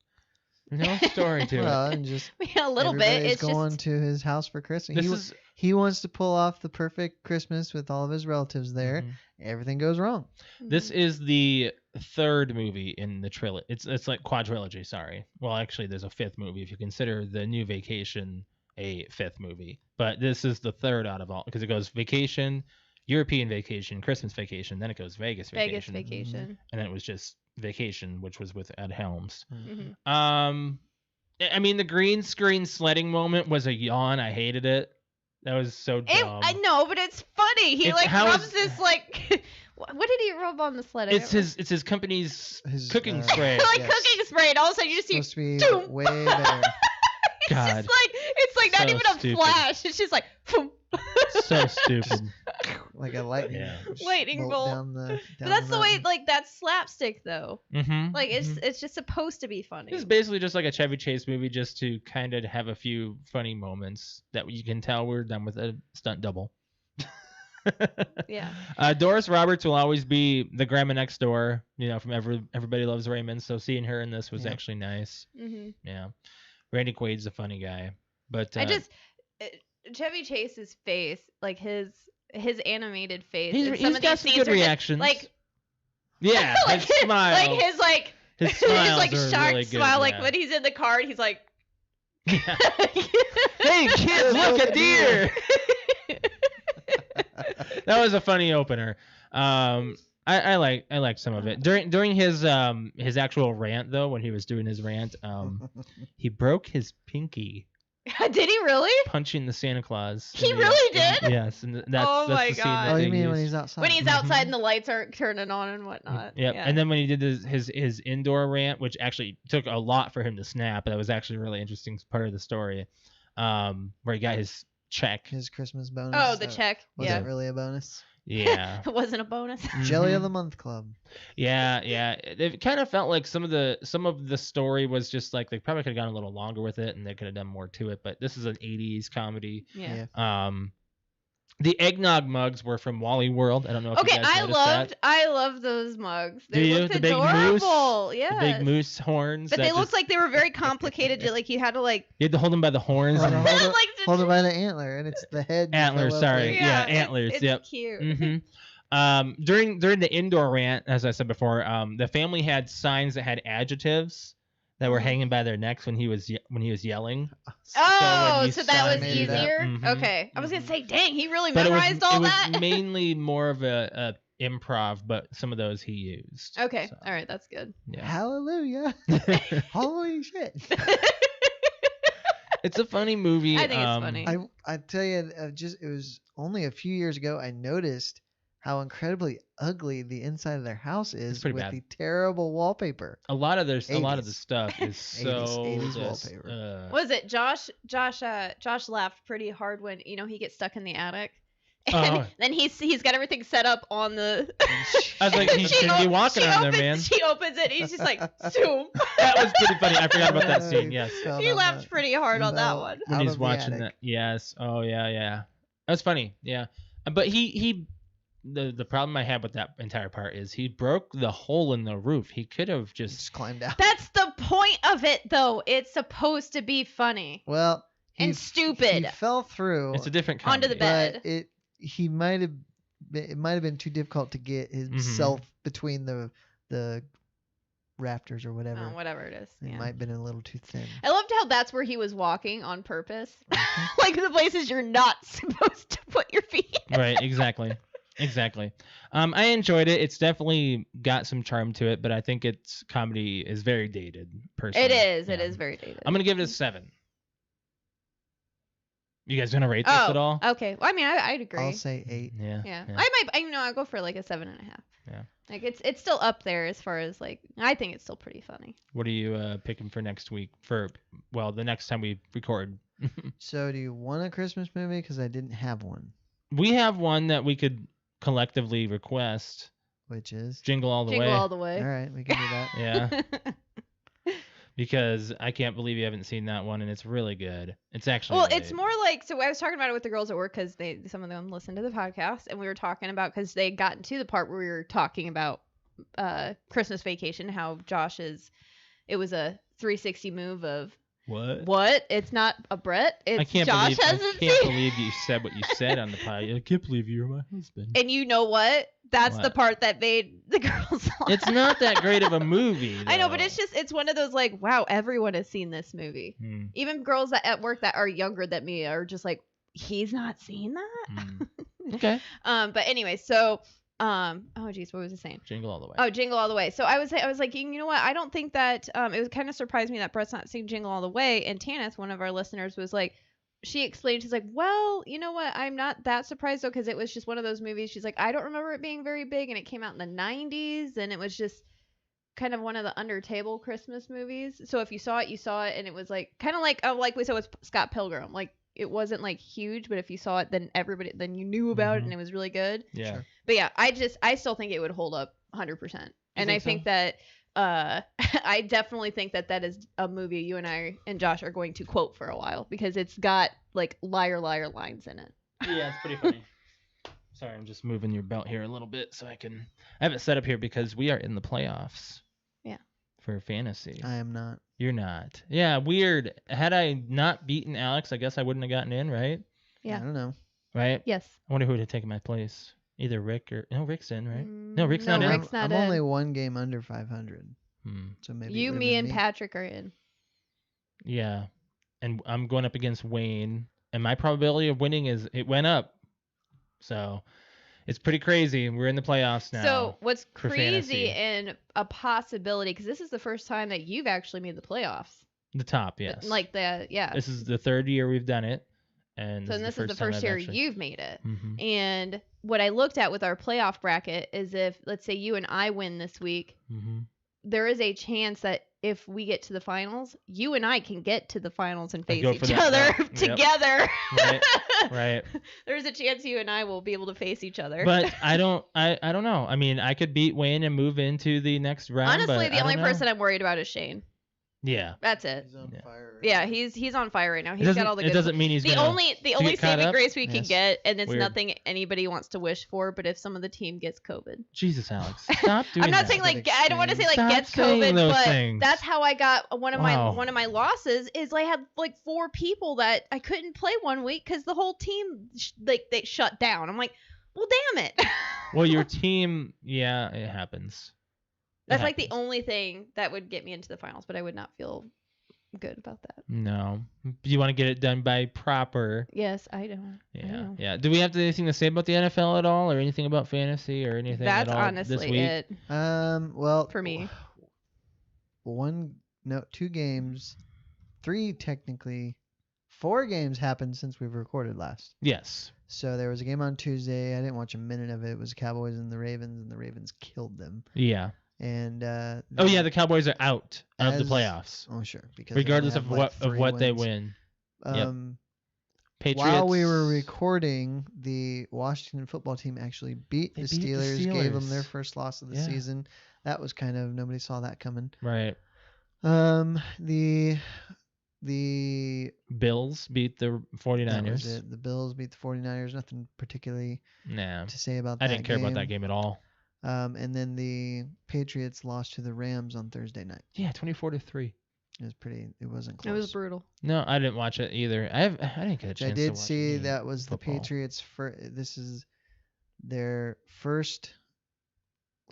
No story to it. well, and just Yeah, a little bit. everybody's It's going just to his house for Christmas. This He is wants to pull off the perfect Christmas with all of his relatives there. Mhm. Everything goes wrong. This is the third movie in the trilogy. It's like quadrilogy. Sorry. Well, actually, there's a fifth movie if you consider the New Vacation a fifth movie. But this is the third out of all because it goes Vacation, European Vacation, Christmas Vacation, then it goes Vegas Vegas Vacation, Vacation. and then it was just Vacation, which was with Ed Helms. Mhm. I mean, the green screen sledding moment was a yawn. I hated it. That was so dumb. I know, but it's funny. He It's- like how rubs is- this like. What did he rub on the sled? I It's don't his company's His, cooking uh, spray. remember. like Yes. cooking spray, and all of a sudden you just see. Supposed to be Doom. way better. It's God. just like it's like not So even a stupid. flash. It's just like. Boom. So stupid. Like a lightning, Yeah. Lightning bolt. down the. But that's the way, mountain. like that's slapstick though. Mm-hmm. Like it's just supposed to be funny. It's basically just like a Chevy Chase movie, just to kind of have a few funny moments that you can tell we're done with a stunt double. Yeah. Doris Roberts will always be the grandma next door, from Everybody Loves Raymond. So seeing her in this was Yeah. actually nice. Mm-hmm. Yeah, Randy Quaid's a funny guy, but Chevy Chase's face, like his animated face. he's in some of got these some scenes good are just, reactions. like yeah, like his smile, like his his smiles like are shocked really good. smile. Like yeah. when he's in the car, and he's like. Yeah. Hey kids, look, a deer. That was a funny opener. I like some of it. During his actual rant though, when he was doing his rant, he broke his pinky Did he really? punching the Santa Claus. He in the- really did? Yes, and that's Oh that's my the scene God. that Oh, they you mean when used. he's outside? When he's Mhm. outside and the lights aren't turning on and whatnot. Yep. Yeah. And then when he did his indoor rant, which actually took a lot for him to snap, that was actually a really interesting part of the story, where he got his check. His Christmas bonus. Oh, the that check. Was Yeah. it really a bonus? Yeah. It wasn't a bonus. Jelly Mhm. of the Month Club. Yeah. It kind of felt like some of the story was just like they probably could have gone a little longer with it, and they could have done more to it. But this is an '80s comedy. Yeah. The eggnog mugs were from Wally World. I don't know if Okay, you guys noticed I loved those mugs. Do They you? looked The big moose? adorable. that. Yes. The big moose horns. But that they just- looked like they were very complicated. Like you had to like you had to hold them by the horns. Hold and- on, hold it, like hold it by the antler, and it's the head. you Antlers, fill up sorry. with. Yeah, it's- antlers, It's yep. cute. During the indoor rant, as I said before, the family had signs that had adjectives that were Mhm. hanging by their necks when he was yelling. Oh, when you so that was made it up. easier. Mhm. Okay, I was gonna say, dang, he really But memorized all it was that. mainly more of a improv, but some of those he used. Okay, So, all right, that's good. yeah. Hallelujah! Holy shit! It's a funny movie. I think it's funny. I tell you, it was only a few years ago I noticed how incredibly ugly the inside of their house is pretty with bad. the terrible wallpaper. A lot of the 80s. stuff is so 80s just, wallpaper. Was it Josh laughed pretty hard when he gets stuck in the attic, and Oh. then he's got everything set up on the. I was like, he shouldn't be walking on there, man. She opens it. He's just like, zoom. That was pretty funny. I forgot about that scene. Yes. He laughed pretty hard on that fell one. When out he's of the watching attic. that. Yes. Oh yeah. That's funny. Yeah. But the problem I had with that entire part is he broke the hole in the roof. He could have just Just climbed out. That's the point of it, though. It's supposed to be funny. Well, and stupid He fell through. It's a different onto comedy. the bed. But it might have been too difficult to get himself between the rafters or whatever. Oh, whatever it is. It Yeah. might have been a little too thin. I loved how that's where he was walking on purpose. Like the places you're not supposed to put your feet. Right, exactly. Exactly. I enjoyed it. It's definitely got some charm to it, but I think its comedy is very dated, personally. It is. Yeah. It is very dated. I'm going to give it a 7. You guys going to rate this at all? Okay. Well, I mean, I'd agree. I'll say 8. Yeah. I'll go for like a 7.5. Yeah. Like it's still up there as far as like, I think it's still pretty funny. What are you picking for next week? The next time we record. So do you want a Christmas movie? Because I didn't have one. We have one that we could collectively request. Which is? Jingle All the Jingle Way. all the way. All right, we can do that. Yeah. Because I can't believe you haven't seen that one, and it's really good. It's actually Well, really- it's more like, so I was talking about it with the girls at work because some of them listened to the podcast, and we were talking about, because they had gotten to the part where we were talking about Christmas Vacation, how it was a 360 move of what? It's not a Brett. It's I can't Josh hasn't seen. believe you said what you said on the podcast. I can't believe you're my husband. And you know what? That's the What? part that made the girls laugh. It's not that great of a movie. I know, but though. it's one of those like, wow, everyone has seen this movie. Hmm. Even girls at work that are younger than me are just like, he's not seen that? Hmm. Okay. But anyway, so oh geez, what was I saying? Jingle All the Way. Oh, Jingle All the Way. So I was like, you know what? I don't think that it was kind of surprised me that Brett's not singing Jingle All the Way. And Tanith, one of our listeners, was like, she explained, she's like, well, you know what? I'm not that surprised though, because it was just one of those movies. She's like, I don't remember it being very big, and it came out in the 90s, and it was just kind of one of the under table Christmas movies. So if you saw it, and it was like kind of like we said with Scott Pilgrim, like it wasn't like huge, but if you saw it, then you knew about it, and it was really good. Yeah. Sure. But yeah, I still think it would hold up 100%. And I think so? that I definitely think that is a movie you and I and Josh are going to quote for a while, because it's got like liar liar lines in it. Yeah, it's pretty funny. Sorry, I'm just moving your belt here a little bit so I have it set up here because we are in the playoffs. Yeah. For fantasy. I am not. You're not. Yeah, weird. Had I not beaten Alex, I guess I wouldn't have gotten in, right? Yeah. I don't know. Right? Yes. I wonder who would have taken my place. Either Rick or Rick's in, right? No, Rick's not in. Rick's not I'm in. only one game under 500. Hmm. So maybe You, it me, would've and been Patrick are in. Yeah. And I'm going up against Wayne, and my probability of winning it went up. So it's pretty crazy. We're in the playoffs now. So what's for crazy fantasy. and a possibility, because this is the first time that you've actually made the playoffs. The top, yes. Like This is the third year we've done it. And So this is the first year you've made it. Hmm. And what I looked at with our playoff bracket is, if, let's say, you and I win this week, Hmm. there is a chance that if we get to the finals, you and I can get to the finals and face go for each that other belt. Yep. together. Right. There's a chance you and I will be able to face each other. But I don't know. I mean, I could beat Wayne and move into the next round. Honestly, but the I only don't know. person I'm worried about is Shane. Yeah. That's it. He's on Yeah. fire. Yeah, he's on fire right now. He's got all the good. It doesn't mean he's the gonna only get saving caught up? grace we can Yes. get, and it's Weird. nothing anybody wants to wish for, but if some of the team gets COVID. Jesus, Alex. Stop doing I'm not that. saying like That I don't want to say like Stop gets saying COVID, those but things. that's how I got one of Wow. my losses. Is I had like 4 people that I couldn't play one week because the whole team they shut down. I'm like, well, damn it. Well, your team, yeah, it happens. That's like the only thing that would get me into the finals, but I would not feel good about that. No. You want to get it done by proper. Yes, I don't. I Yeah. know. Yeah. Do we have anything to say about the NFL at all, or anything about fantasy, or anything That's at all this honestly week? it Well, for me. 2 games, 3 technically, 4 games happened since we've recorded last. Yes. So there was a game on Tuesday. I didn't watch a minute of it. It was Cowboys and the Ravens killed them. Yeah. And Oh yeah, the Cowboys are out of the As- playoffs, oh sure, because regardless they of only have, like, what 3 they wins. win. Yep. Patriots. While we were recording, the Washington football team actually beat They the beat the Steelers, gave them Steelers. their first loss of the Yeah. season. That was kind of, nobody saw that coming. Right. The Bills beat the 49ers. that was it. The Bills beat the 49ers. Nothing particularly Nah. to say about that I didn't care about that game at all. And then the Patriots lost to the Rams on Thursday night. Yeah, 24-3. It wasn't close. It was brutal. No, I didn't watch it either. I didn't get a chance I to did watch see any that was football. the Patriots. This is their first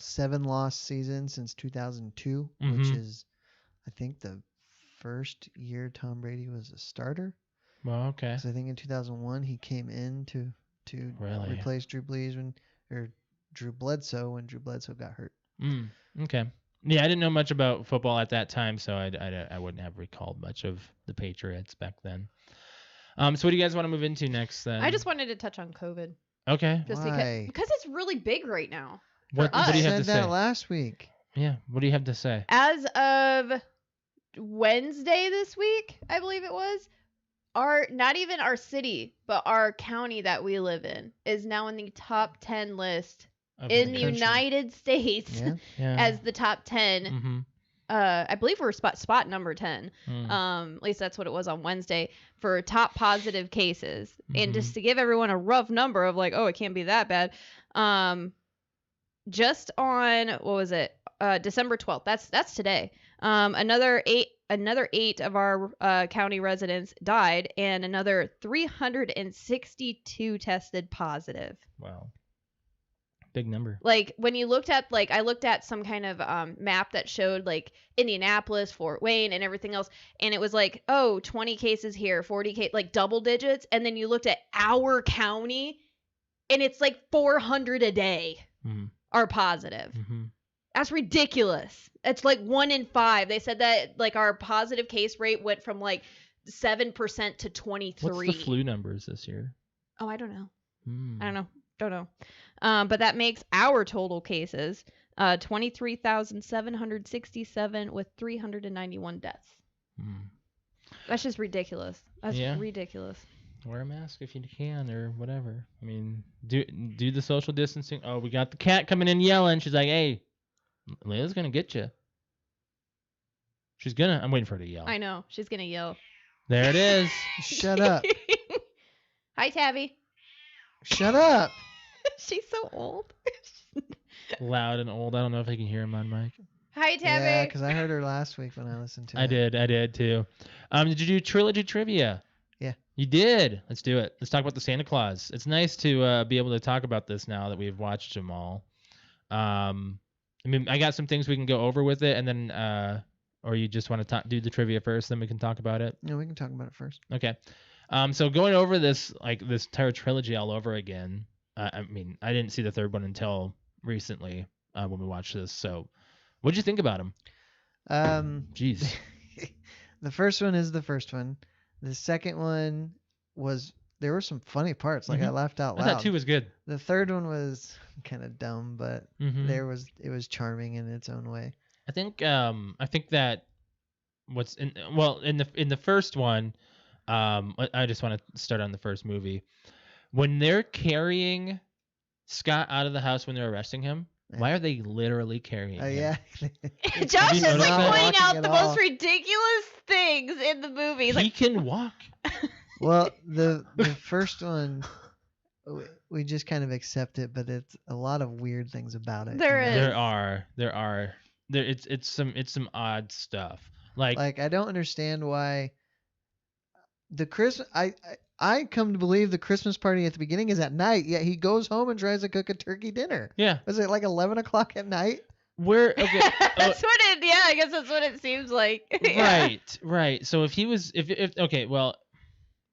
7-loss season since 2002, which Mhm. is, I think, the first year Tom Brady was a starter. Well, okay. So I think in 2001 he came in to Really? replace Drew Bledsoe when Drew Bledsoe got hurt. Okay. Yeah, I didn't know much about football at that time, so I wouldn't have recalled much of the Patriots back then. So what do you guys want to move into next then? I just wanted to touch on COVID. Okay. Just Why? because it's really big right now. What us. do you I have to said that say? last week. Yeah. What do you have to say? As of Wednesday this week, I believe it was, not even our city, but our county that we live in is now in the top 10 list Of in the country. United States Yeah. Yeah. as the top 10. Mm-hmm. I believe we're spot number 10. At least that's what it was on Wednesday for top positive cases. And just to give everyone a rough number of like, oh, it can't be that bad. Just on what was it? December 12th. That's today. Another eight of our county residents died, and another 362 tested positive. Wow. Big number. Like when you looked at I looked at some kind of map that showed like Indianapolis, Fort Wayne, and everything else, and it was like 20 cases here, 40 like double digits, and then you looked at our county, and it's like 400 a day are positive. That's ridiculous. It's like 1 in 5. They said that like our positive case rate went from like 7% to 23%. What's the flu numbers this year? Oh, I don't know. Don't know. But that makes our total cases 23,767 with 391 deaths. That's just ridiculous. That's ridiculous. Wear a mask if you can or whatever. I mean, do the social distancing. Oh, we got the cat coming in yelling. She's like, hey, Leia's going to get you. I'm waiting for her to yell. I know. She's going to yell. There it is. Shut up. Hi, Tabby. Shut up. She's so old. Loud and old. I don't know if I can hear him on mic. Hi, Tabby. Yeah, because I heard her last week when I listened to it. I did too. Did you do trilogy trivia? Yeah. You did. Let's do it. Let's talk about the Santa Claus. It's nice to be able to talk about this now that we've watched them all. I mean, I got some things we can go over with it, and then, or you just want to do the trivia first, then we can talk about it. No, we can talk about it first. Okay. So going over this entire trilogy all over again. I mean, I didn't see the third one until recently when we watched this. So, what'd you think about them? Jeez. The first one is the first one. The second one there were some funny parts. Like I laughed out loud. I thought 2 was good. The third one was kind of dumb, but it was charming in its own way. I think that in the first one, I just want to start on the first movie. When they're carrying Scott out of the house when they're arresting him, why are they literally carrying him? Yeah. Josh is like noticed that? pointing out Walking the at all. most ridiculous things in the movie. He's He like, can walk. Well, the first one, we just kind of accept it, but it's a lot of weird things about it. There you know? is. There are. It's some odd stuff. Like I don't understand why the Christmas. I come to believe the Christmas party at the beginning is at night. Yet he goes home and tries to cook a turkey dinner. yeah. Was it like 11 o'clock at night? Where okay. that's what it. Yeah, I guess that's what it seems like. Yeah. Right. So if he was if okay, well,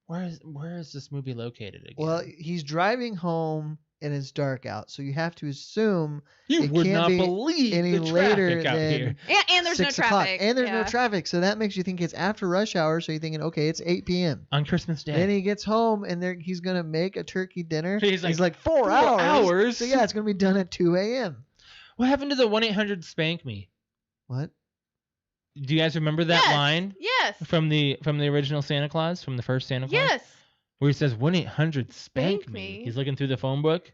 where is this movie located again? Well, he's driving home and it's dark out, so you have to assume you it would can't not be believe any the later traffic out than here. Yeah, and there's no 6 o'clock. traffic. And there's no Yeah. traffic, so that makes you think it's after rush hour. So you're thinking, okay, it's 8 p.m. On Christmas Day. Then he gets home and he's gonna make a turkey dinner. He's like, 4 4 hours. hours? So yeah, it's gonna be done at 2 a.m. What happened to the 1-800 spank me? What? Do you guys remember that Yes. line Yes. from the original Santa Claus, from the first Santa Claus? Yes. Where he says 1-800 spank Spank me. me. He's looking through the phone book.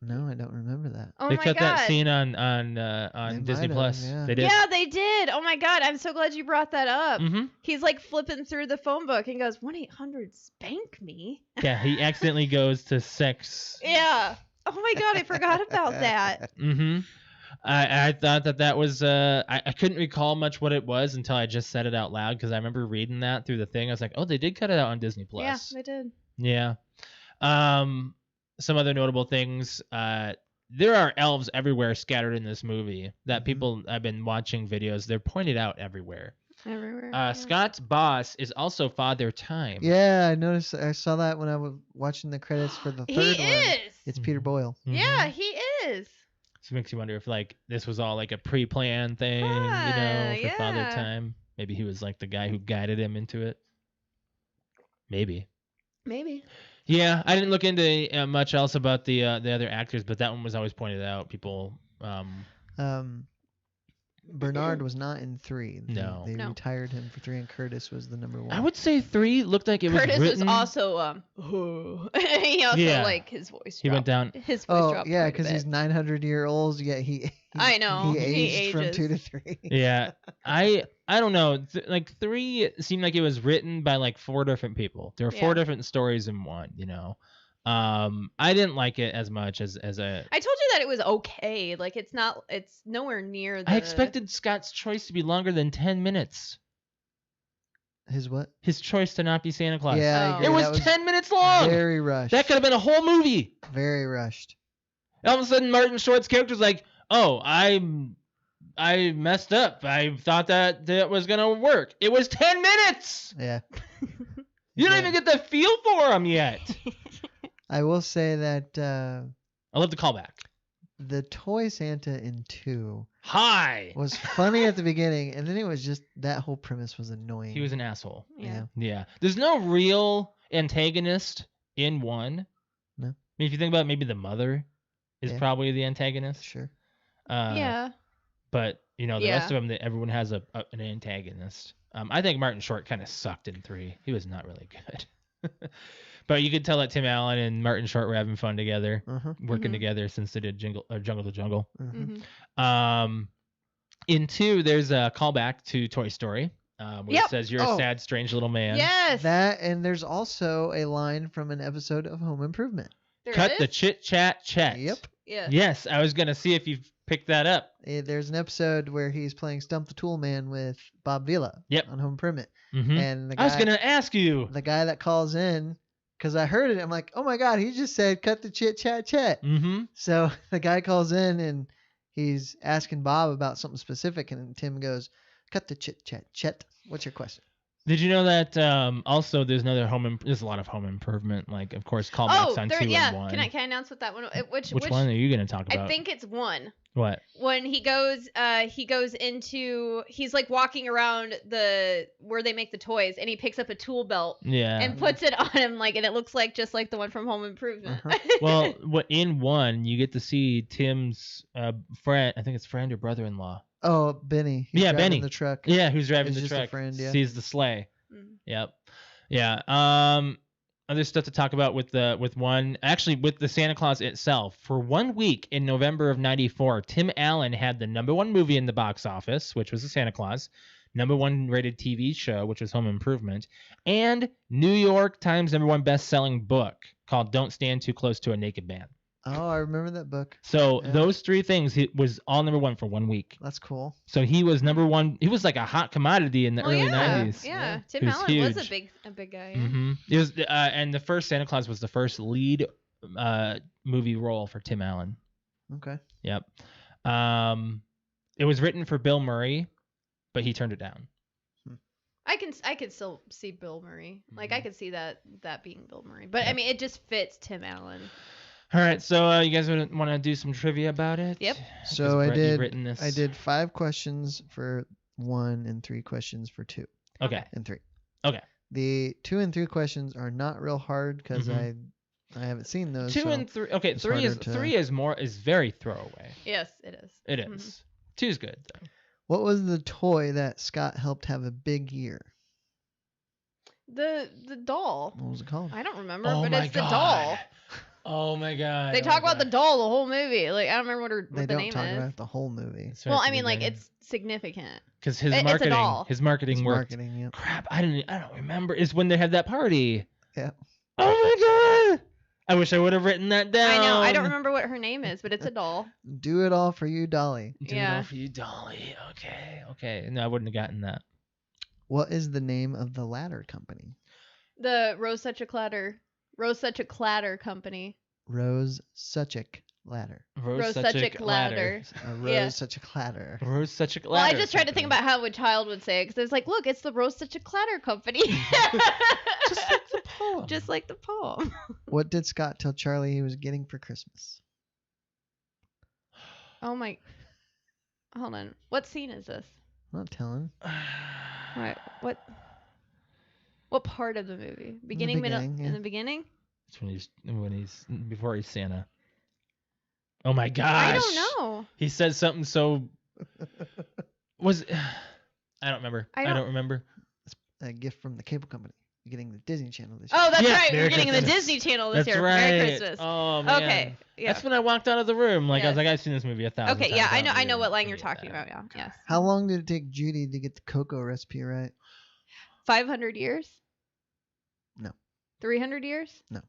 No, I don't remember that. Oh They my cut god. that scene on They Disney might have, Plus. yeah. They did. Yeah, they did. Oh my god, I'm so glad you brought that up. Mm-hmm. He's like flipping through the phone book and goes, 1-800 spank me. Yeah, he accidentally goes to sex. Yeah. Oh my god, I forgot about that. Mm-hmm. I thought that was I couldn't recall much what it was until I just said it out loud because I remember reading that through the thing. I was like, oh, they did cut it out on Disney Plus. Yeah, they did. Yeah. Some other notable things. There are elves everywhere scattered in this movie that people I've been watching videos. They're pointed out everywhere. Everywhere. Yeah. Scott's boss is also Father Time. Yeah, I noticed. I saw that when I was watching the credits for the third He one. is. It's Peter Boyle. Mhm. Yeah, he is. So it makes you wonder if like this was all like a pre-planned thing, for Father yeah. Time. Maybe he was like the guy who guided him into it. Maybe. Maybe. Yeah, I didn't look into much else about the other actors, but that one was always pointed out. People. Bernard was not in 3. No. They No. retired him for 3, and Curtis was the number 1. I would say 3 looked like it Curtis was was written. also he also Yeah. like his voice. He went dropped. down. His voice Oh dropped. yeah, because because he's 900-year-old. Yet he I know, he he aged from ages. 2 to 3. Yeah, I don't know. Like 3 seemed like it was written by like 4 different people. There were 4 Yeah. different stories in one. I didn't like it as much as a. I told you that it was okay. Like it's nowhere near the. I expected Scott's choice to be longer than 10 minutes. His what? His choice to not be Santa Claus. Yeah, I Oh. agree. It That was 10 minutes long. very rushed. That could have been a whole movie. Very rushed. All of a sudden, Martin Short's character's like, "Oh, I messed up. I thought that was gonna work. It was 10 minutes. Yeah. You don't Yeah. even get the feel for him yet." I will say that I love the callback. the toy Santa in 2 Hi. was funny at the beginning, and then it was just that whole premise was annoying. He was an asshole. Yeah. Yeah. There's no real antagonist in 1. No. I mean, if you think about it, maybe the mother is Yeah. probably the antagonist. Sure. Yeah. But the Yeah. rest of them, everyone has an antagonist. I think Martin Short kind of sucked in 3. He was not really good. But you could tell that Tim Allen and Martin Short were having fun together, working Mhm. together since they did Jungle to Jungle. Mhm. In 2, there's a callback to Toy Story, where Yep. it says, "You're Oh. a sad, strange little man." Yes. That, and there's also a line from an episode of Home Improvement. There Cut is? the chit chat chat. Yep. Yeah. Yes, I was gonna see if you've picked that up. There's an episode where he's playing Stump the Tool Man with Bob Vila Yep. on Home Improvement. Mhm. And the I was guy, gonna ask you. the guy that calls in, because I heard it, I'm like, oh my God, he just said cut the chit chat chat. Mm-hmm. So the guy calls in and he's asking Bob about something specific, and Tim goes, cut the chit chat chat. What's your question? Did you know that also there's another there's a lot of Home Improvement, like of course callbacks on 2 yeah. and 1. Can I announce what that one? Which one are you gonna talk about? I think it's 1. What? When he goes into, he's like walking around where they make the toys, and he picks up a tool belt Yeah. and puts it on him, and it looks like just like the one from Home Improvement. Well, in 1 you get to see Tim's friend. I think it's friend or brother-in-law. Oh, Benny. He's Yeah, driving Benny. the truck. Yeah, who's driving It's the just a truck? friend, yeah. Sees the sleigh. Mm. Yep. Yeah. Other stuff to talk about with the Santa Claus itself. For 1 week in November of '94, Tim Allen had the #1 movie in the box office, which was the Santa Claus, #1 rated TV show, which was Home Improvement, and New York Times #1 best-selling book called Don't Stand Too Close to a Naked Man. Oh, I remember that book. So Yeah. those 3 things, he was all #1 for 1 week. That's cool. So he was #1. He was like a hot commodity in the early yeah, 90s. Yeah, Tim He was Allen was huge. a big guy. Yeah. Mm-hmm. It was, and the first Santa Claus was the first lead movie role for Tim Allen. Okay. Yep. It was written for Bill Murray, but he turned it down. I can still see Bill Murray. Like I Mhm. could see that being Bill Murray. But I Yep. mean, it just fits Tim Allen. All right, so you guys want to do some trivia about it? Yep. So Because I Brett, you've did. written this. I did 5 questions for 1 and 3 questions for 2 Okay. and 3. Okay. The 2 and 3 questions are not real hard because Mhm. I haven't seen those. 2 so and 3. Okay, it's 3 is harder to- 3 is very throwaway. Yes, it is. It Mhm. is. 2 is good though. What was the toy that Scott helped have a big year? The doll. What was it called? I don't remember, Oh but my it's the God. doll. Oh my god. They talk about the doll the whole movie. Like I don't remember what They the don't name talk is. about the whole movie. Well, I mean, like it's significant. because it's a doll. his marketing It's worked. marketing. Yep. Crap, I don't remember. Is when they had that party. Yeah. Oh my god! I wish I would have written that down. I know. I don't remember what her name is, but it's a doll. Do it all for you, Dolly. Do it Yeah. all for you, Dolly. Okay. No, I wouldn't have gotten that. What is the name of the ladder company? The Rose Such a Clatter company. Rose Suchik Ladder. Rose Such a Ladder. A Rose Yeah. Such a Clatter. Rose such a ladder. Well, I just tried to think company. about how a child would say it because I was like, look, it's the Rose Such a Clatter company. Just like the poem. Just like the poem. What did Scott tell Charlie he was getting for Christmas? Oh my. Hold on. What scene is this? I'm not telling. What part of the movie? Beginning, middle, beginning, yeah. in the beginning? It's when he's before he's Santa. Oh my gosh! I don't know. He said something so. Was I don't remember. I don't remember. A gift from the cable company. You're getting the Disney Channel this year. Oh, that's Yeah, right. Merry We're getting the Christmas. Disney Channel this That's year. right. Merry Christmas. Oh man. Okay. Yeah. That's when I walked out of the room. Like I was Yes. like, I've seen this movie 1,000 Okay. times. Yeah. I don't know. I need know to what line you're read talking that. about. Yeah. Yes. How long did it take Judy to get the cocoa recipe right? 500 years? No. 300 years? No.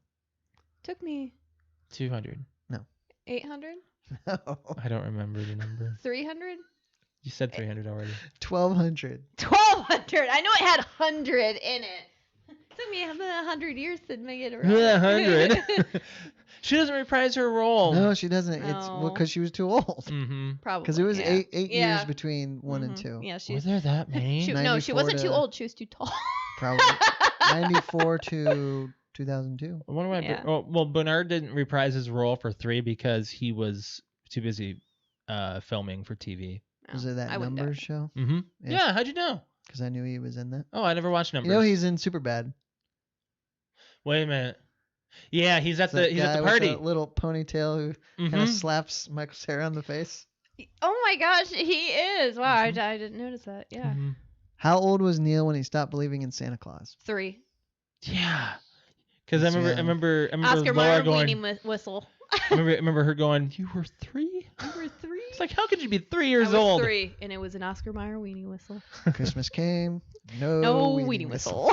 Took me 200. 800? No. I don't remember the number. 300? You said 300 already. 1,200. 1,200. I know it had 100 in it. Took me 100 years to make it right. 100. She doesn't reprise her role. No, she doesn't. It's No. because she was too old. Mm-hmm. Probably. Because it was yeah. eight Yeah. years between one and Mhm. two. Yeah, Were she's. there that many? No, she 94 wasn't too to- old. She was too tall. Probably 94 to 2002. One of my Yeah. well, Bernard didn't reprise his role for 3 because he was too busy filming for TV. Was it that I wouldn't Numbers doubt show? Mm-hmm. Yeah. Yeah. How'd you know? Because I knew he was in that. Oh, I never watched Numbers. You know he's in Superbad. Wait a minute. Yeah, he's at It's that the guy with party. the little ponytail who Mhm. kind of slaps Michael Cera on the face. Oh my gosh, he is. Wow, Mhm. I didn't notice that. Yeah. Mhm. How old was Neil when he stopped believing in Santa Claus? 3. Yeah. Because I Yeah. remember Oscar Laura Mayer going. weenie whistle. I remember her going. You were 3. You were 3? It's like, how could you be 3 I years was old? 3, and it was an Oscar Mayer weenie whistle. Christmas came. No, No weenie weenie whistle.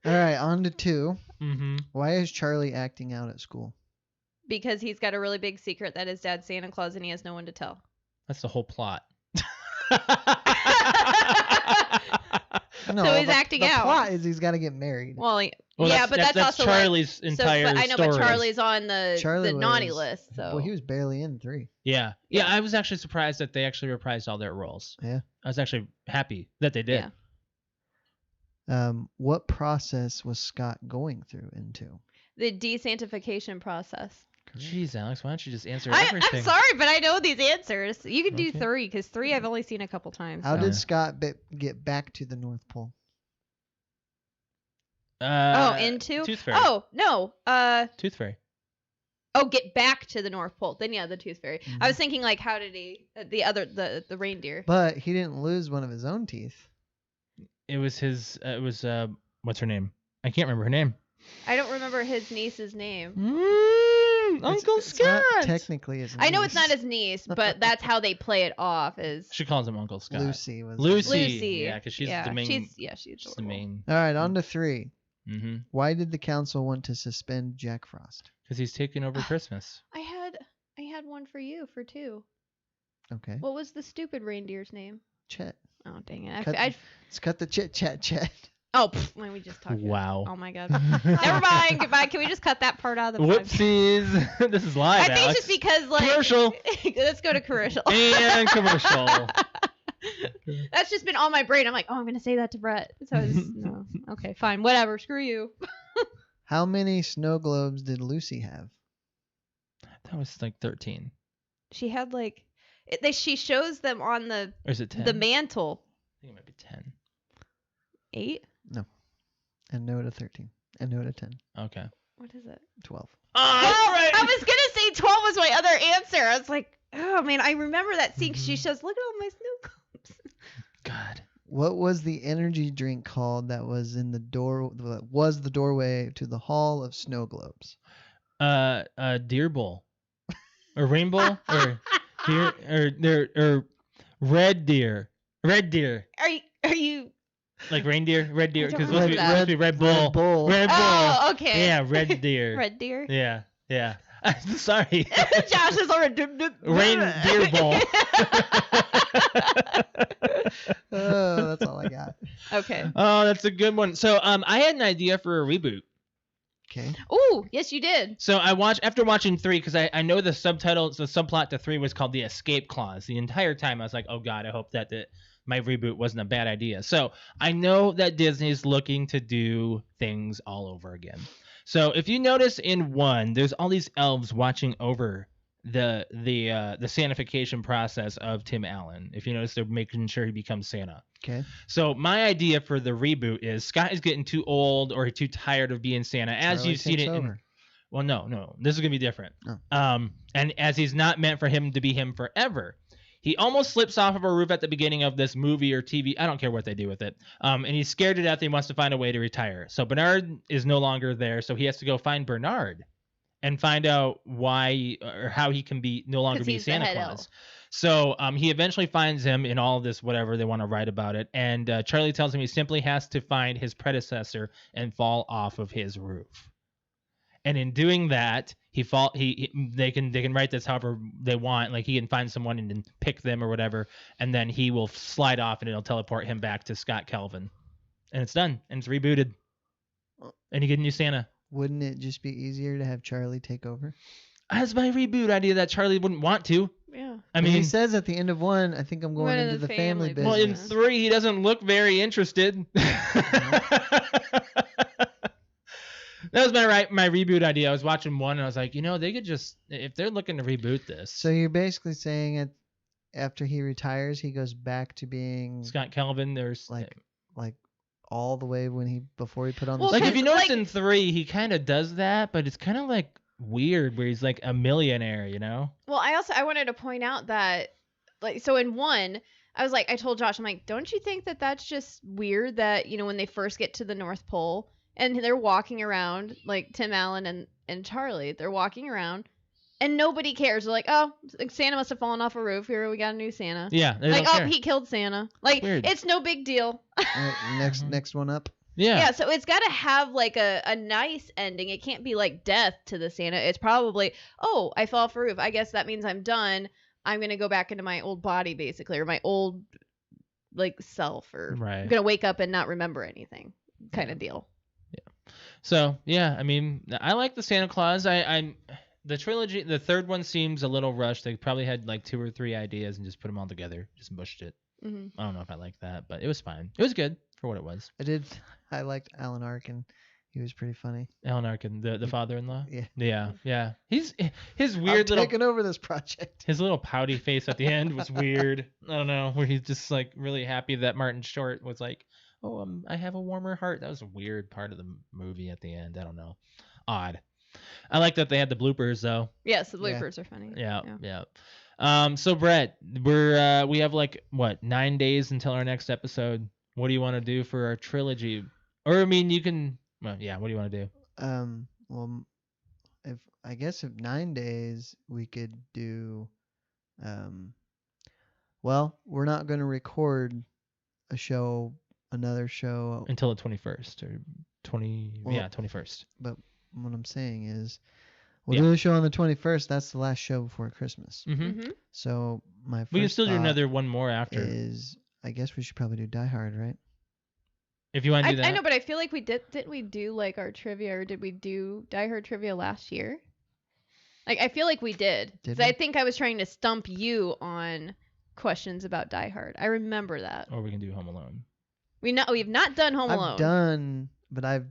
All right, on to 2. Mm-hmm. Why is Charlie acting out at school? Because he's got a really big secret that his dad's Santa Claus and he has no one to tell. That's the whole plot. No, So he's the- acting the out. plot is he's got to get married. Well, Well, yeah, but that's also like- Charlie's entire but I know, but story. Charlie's on Charlie the naughty was- list. So Well, he was barely in 3. Yeah. I was actually surprised that they actually reprised all their roles. Yeah. I was actually happy that they did. Yeah. What process was Scott going through into? the desantification process. Jeez, Alex, why don't you just answer I'm everything? sorry, but I know these answers. You can do Okay. 3 because 3 I've only seen a couple times. How so. did Scott get back to the North Pole? Into? Tooth Fairy. Oh no. Tooth Fairy. Oh, get back to the North Pole. Then yeah, the Tooth Fairy. Mhm. I was thinking like, how did he? The reindeer. But he didn't lose one of his own teeth. It was his. What's her name? I can't remember her name. I don't remember his niece's name. Uncle It's not Scott. technically his I know it's not niece. his niece, but that's how they play it off. Is She calls him Uncle Scott. Lucy was. Lucy. Lucy? Yeah, because she's yeah, the main. She's She's the adorable. main. All right, on to 3. Mm-hmm. Why did the council want to suspend Jack Frost? Because he's taking over Christmas. I had one for you for 2. Okay, What was the stupid reindeer's name? Chet. Oh dang it! Cut, let's cut the chit chat chat. Let me just talk. Wow. Oh my god. Never mind. Goodbye. Can we just cut that part out of the podcast? Whoopsies. This is live, I think Alex. it's just because like Commercial. Let's go to commercial. And commercial. That's just been on my brain. I'm like, I'm gonna say that to Brett. So it's, no. Okay, fine, whatever. Screw you. How many snow globes did Lucy have? That was like 13. She had like, she shows them on the Or is it 10? mantle. I think it might be 10. 8. And no to 13. And no to 10. Okay. What is it? 12. Oh, I was gonna say 12 was my other answer. I was like, oh man, I remember that scene 'cause she Mhm. shows, look at all my snow globes. God. What was the energy drink called that was in the door? That was the doorway to the Hall of Snow Globes? Deer Bowl. Or Rainbow? Or deer or red deer. Red deer. Are you Like reindeer, red deer, I don't because remember supposed to be Red Bull. Red Bull. Red Bull. Oh, okay. Yeah, red deer. Red deer. Yeah, yeah. Sorry. Josh is already Reindeer Bull. Oh, that's all I got. Okay. Oh, that's a good one. So, I had an idea for a reboot. Okay. Ooh, yes, you did. So after watching 3, because I know the subplot to 3 was called the escape clause. The entire time I was like, oh God, I hope that my reboot wasn't a bad idea. So I know that Disney's looking to do things all over again. So if you notice in 1, there's all these elves watching over the Santification process of Tim Allen. If you notice, they're making sure he becomes Santa. Okay. So my idea for the reboot is Scott is getting too old or too tired of being Santa, as Charlie you've seen takes it. over. Well, no, this is gonna be different. Oh. And as he's not meant for him to be him forever, he almost slips off of a roof at the beginning of this movie or TV. I don't care what they do with it. And he's scared to death. He wants to find a way to retire. So Bernard is no longer there. So he has to go find Bernard and find out why or how he can be no longer 'Cause be he's the Santa head Claus. elf. So he eventually finds him in all of this, whatever they want to write about it. And Charlie tells him he simply has to find his predecessor and fall off of his roof. And in doing that, they can write this however they want. Like he can find someone and then pick them or whatever, and then he will slide off and it'll teleport him back to Scott Kelvin, and it's done and it's rebooted, and you get a new Santa. Wouldn't it just be easier to have Charlie take over? That's my reboot idea that Charlie wouldn't want to. Yeah. I He mean, says says at the end of 1, I think I'm going One of into the the family family well, in business. 3 he doesn't look very interested. That was my reboot idea. I was watching 1 and I was like, they could just, if they're looking to reboot this. So you're basically saying after he retires, he goes back to being Scott Kelvin, there's like all the way before he put on Well, the like suit? if you notice like- in 3 he kind of does that, but it's kind of like weird where he's like a millionaire, Well, I wanted to point out that, like, so in 1, I told Josh, I'm like, don't you think that that's just weird that, when they first get to the North Pole and they're walking around, like Tim Allen and Charlie, they're walking around and nobody cares. They're like, oh, Santa must have fallen off a roof. Here, we got a new Santa. Yeah, they Like, don't oh, care. he killed Santa. Like, Weird. it's no big deal. All right, next one up. Yeah, so it's got to have like a nice ending. It can't be like death to the Santa. It's probably, oh, I fell off a roof. I guess that means I'm done. I'm going to go back into my old body, basically, or my old like self, or Right. I'm going to wake up and not remember anything kind of deal. So yeah, I mean, I like the Santa Claus. The trilogy, the third one seems a little rushed. They probably had like 2 or 3 ideas and just put them all together, just mushed it. Mm-hmm. I don't know if I like that, but it was fine. It was good for what it was. I liked Alan Arkin. He was pretty funny. Alan Arkin, the father-in-law. Yeah. Yeah. His weird I'm little taking over this project. his little pouty face at the end was weird. I don't know, where he's just like really happy that Martin Short was like, oh, I have a warmer heart. That was a weird part of the movie at the end. I don't know. Odd. I like that they had the bloopers though. Yes, the bloopers are funny. Yeah. So Brett, we have like 9 days until our next episode. What do you want to do for our trilogy? Or I mean, you can. Well, yeah. What do you want to do? Well, if 9 days we could do, well, we're not going to record another show. Until the 21st or 21st. But what I'm saying is, we'll do a show on the 21st. That's the last show before Christmas. Mm-hmm. Mm-hmm. So my first We can still do thought one more after. I guess we should probably do Die Hard, right? If you want to do that. I know, but I feel like didn't we do like our trivia, or did we do Die Hard trivia last year? Like, I feel like we did. Did 'Cause I we? think I was trying to stump you on questions about Die Hard. I remember that. Or we can do Home Alone. We've not done Home Alone. I've done, but I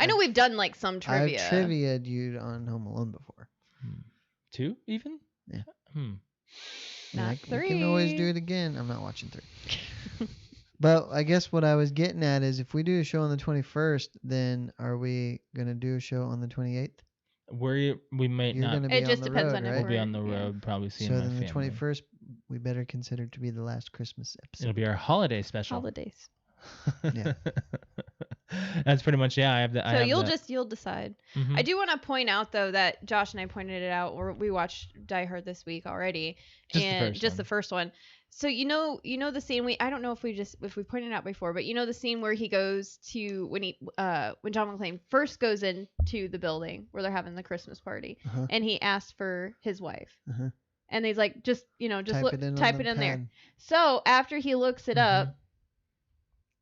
know we've done like some trivia. I've trivia'd you on Home Alone before. 2 even? Yeah. Not We can always 3. do it again. I'm not watching 3. But I guess what I was getting at is, if we do a show on the 21st, then are we going to do a show on the 28th? We might You're not. going to be It just on the depends road, on if right? We'll be on the Yeah. road, probably seeing So my then the family. 21st, we better consider to be the last Christmas It'll episode. be our holiday special. Holidays. Yeah. That's pretty much, I have that. So you'll decide. Mhm. I do want to point out though that Josh and I pointed it out. We watched Die Hard this week already, Just the and first just one. the first one. So the scene I don't know if we pointed out before, but the scene where he goes to when John McClane first goes into the building where they're having the Christmas party, Uh-huh. and he asks for his wife, Uh-huh. and he's like, just Type it in there. pad. So after he looks it up,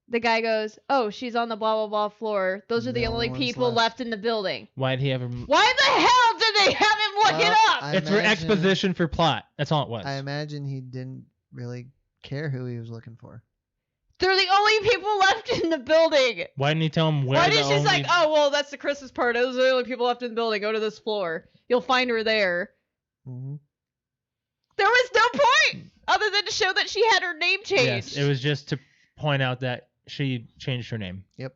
the guy goes, "Oh, she's on the blah blah blah floor. Those are the only ones people left in the building." Why'd he have him? Why the hell did they have him look it up? It's for exposition for plot. That's all it was. I imagine he didn't really care who he was looking for. They're the only people left in the building. Why didn't he tell him where? Why did she like, "Oh, well, that's the Christmas party. Those are the only people left in the building. Go to this floor. You'll find her there." Mm-hmm. There was no point other than to show that she had her name changed. Yes, it was just to point out that she changed her name. Yep.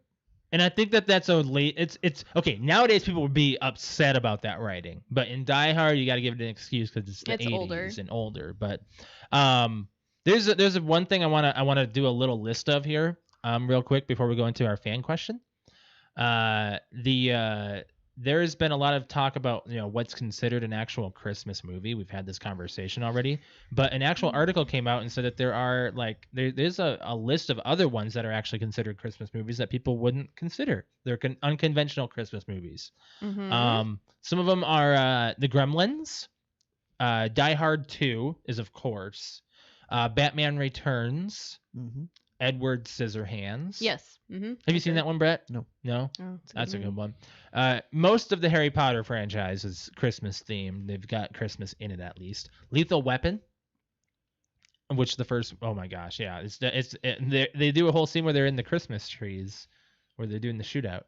And I think that's a late. It's okay. Nowadays, people would be upset about that writing, but in Die Hard, you got to give it an excuse because it's the 80s and older. But there's one thing I wanna do a little list of here, real quick before we go into our fan question. There's been a lot of talk about what's considered an actual Christmas movie. We've had this conversation already, but an actual article came out and said that there are there's a list of other ones that are actually considered Christmas movies that people wouldn't consider. They're unconventional Christmas movies. Mm-hmm. Some of them are The Gremlins, Die Hard 2 is of course, Batman Returns, Mm-hmm. Edward Scissorhands. Yes. Mm-hmm. Have you seen that one, Brett? No. No? Oh, That's a good one. Most of the Harry Potter franchise is Christmas themed. They've got Christmas in it at least. Lethal Weapon, which the first, oh my gosh, yeah, they do a whole scene where they're in the Christmas trees, where they're doing the shootout,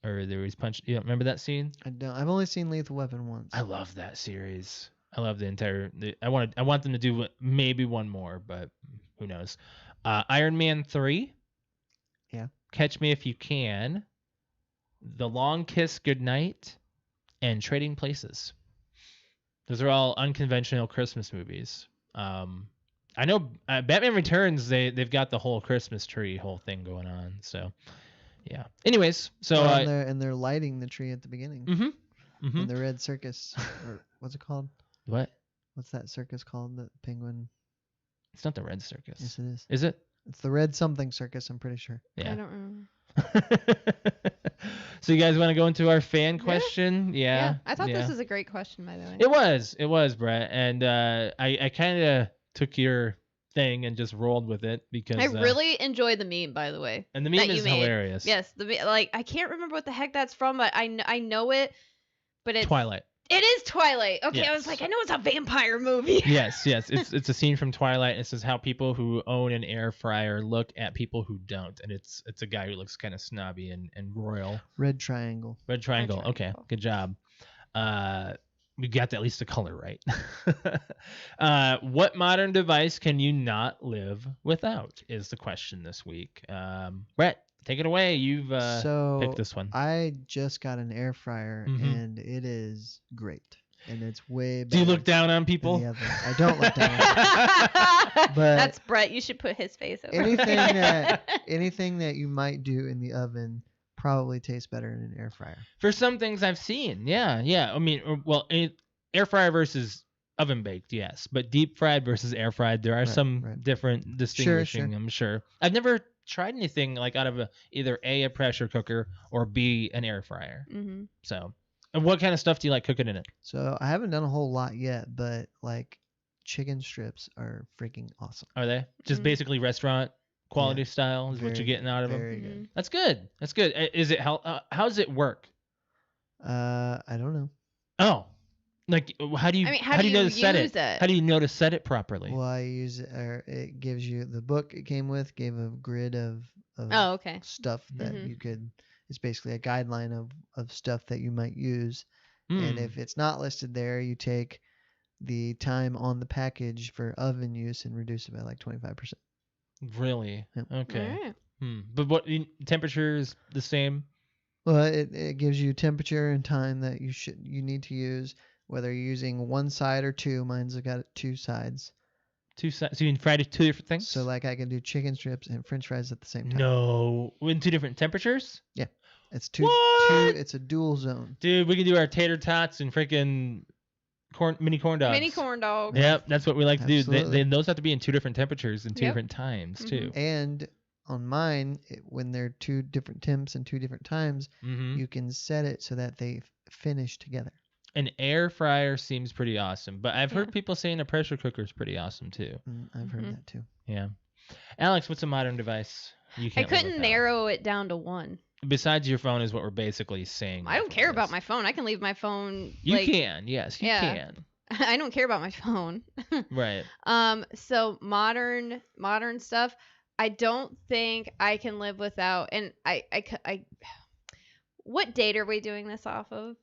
or they always punch. You don't remember that scene? I don't. I've only seen Lethal Weapon once. I love that series. I love the entire. I want them to do maybe one more, but who knows? Iron Man 3. Yeah. Catch Me If You Can. The Long Kiss Goodnight, and Trading Places. Those are all unconventional Christmas movies. I know Batman Returns, they've got the whole Christmas tree whole thing going on. So, yeah. Anyways, so and they're lighting the tree at the beginning. Mm-hmm. In the Red Circus, or what's it called? What? What's that circus called? The penguin. It's not the Red Circus. Yes, it is. Is it? It's the Red something circus. I'm pretty sure. Yeah. I don't remember. So you guys want to go into our fan question? Yeah. I thought this was a great question, by the way. It was, Brett, and I kind of took your thing and just rolled with it because I really enjoyed the meme, by the way. And the meme is hilarious. Yes, I can't remember what the heck that's from, but I know it. But it's Twilight. It is Twilight. Okay, Yes. I was like, I know it's a vampire movie. Yes. It's a scene from Twilight. And it says how people who own an air fryer look at people who don't, and it's a guy who looks kind of snobby and royal. Red triangle. Red triangle. Okay, good job. We got at least the color right. What modern device can you not live without is the question this week. Brett, take it away. You've picked this one. I just got an air fryer, Mhm. and it is great. And it's way better. Do you look down on people? than the other. I don't look down on people. But That's Brett. You should put his face over. anything that you might do in the oven probably tastes better in an air fryer. For some things I've seen, yeah. I mean, well, air fryer versus oven baked, yes, but deep fried versus air fried, there are some different distinguishing. Sure. I'm sure. I've never tried anything like out of either a pressure cooker or B an air fryer. Mm-hmm. So, and what kind of stuff do you like cooking in it? So I haven't done a whole lot yet, but like chicken strips are freaking awesome. Are they just Mhm. basically restaurant quality style? Is what you're getting out of them? Very good. That's good. That's good. Is it how does it work? I don't know. Oh, like how do you how do you know to set use it? it? How do you know to set it properly? Well, I use it, or it gives you the book it came with gave a grid of Oh, okay. stuff that Mhm. you could. It's basically a guideline of stuff that you might use. And Hmm. if it's not listed there, you take the time on the package for oven use and reduce it by like 25%. Really? Yep. Okay. Alright. But what temperature is the same? Well, it gives you temperature and time that you need to use, whether you're using one side or two. Mine's got two sides. Two sides. So you can fry two different things? So like I can do chicken strips and French fries at the same time. No. In two different temperatures? It's two. What? It's a dual zone. Dude, we can do our tater tots and freaking mini corn dogs. Mini corn dogs. Yep, that's what we like to do. Absolutely. Those have to be in 2 different temperatures and 2 Yep. different times too. And on mine, when they're 2 different temps and 2 different times, Mm-hmm. you can set it so that they finish together. An air fryer seems pretty awesome, but I've heard Yeah. people saying a pressure cooker is pretty awesome too. I've heard Mhm. that too. Yeah. Alex, what's a modern device you I can't live couldn't without? narrow it down to one. Besides your phone is what we're basically saying. I don't for care about this. my phone. I can leave my phone. You like, can, yes, you Yeah. can. I don't care about my phone. Right. So modern stuff, I don't think I can live without. And I what date are we doing this off of?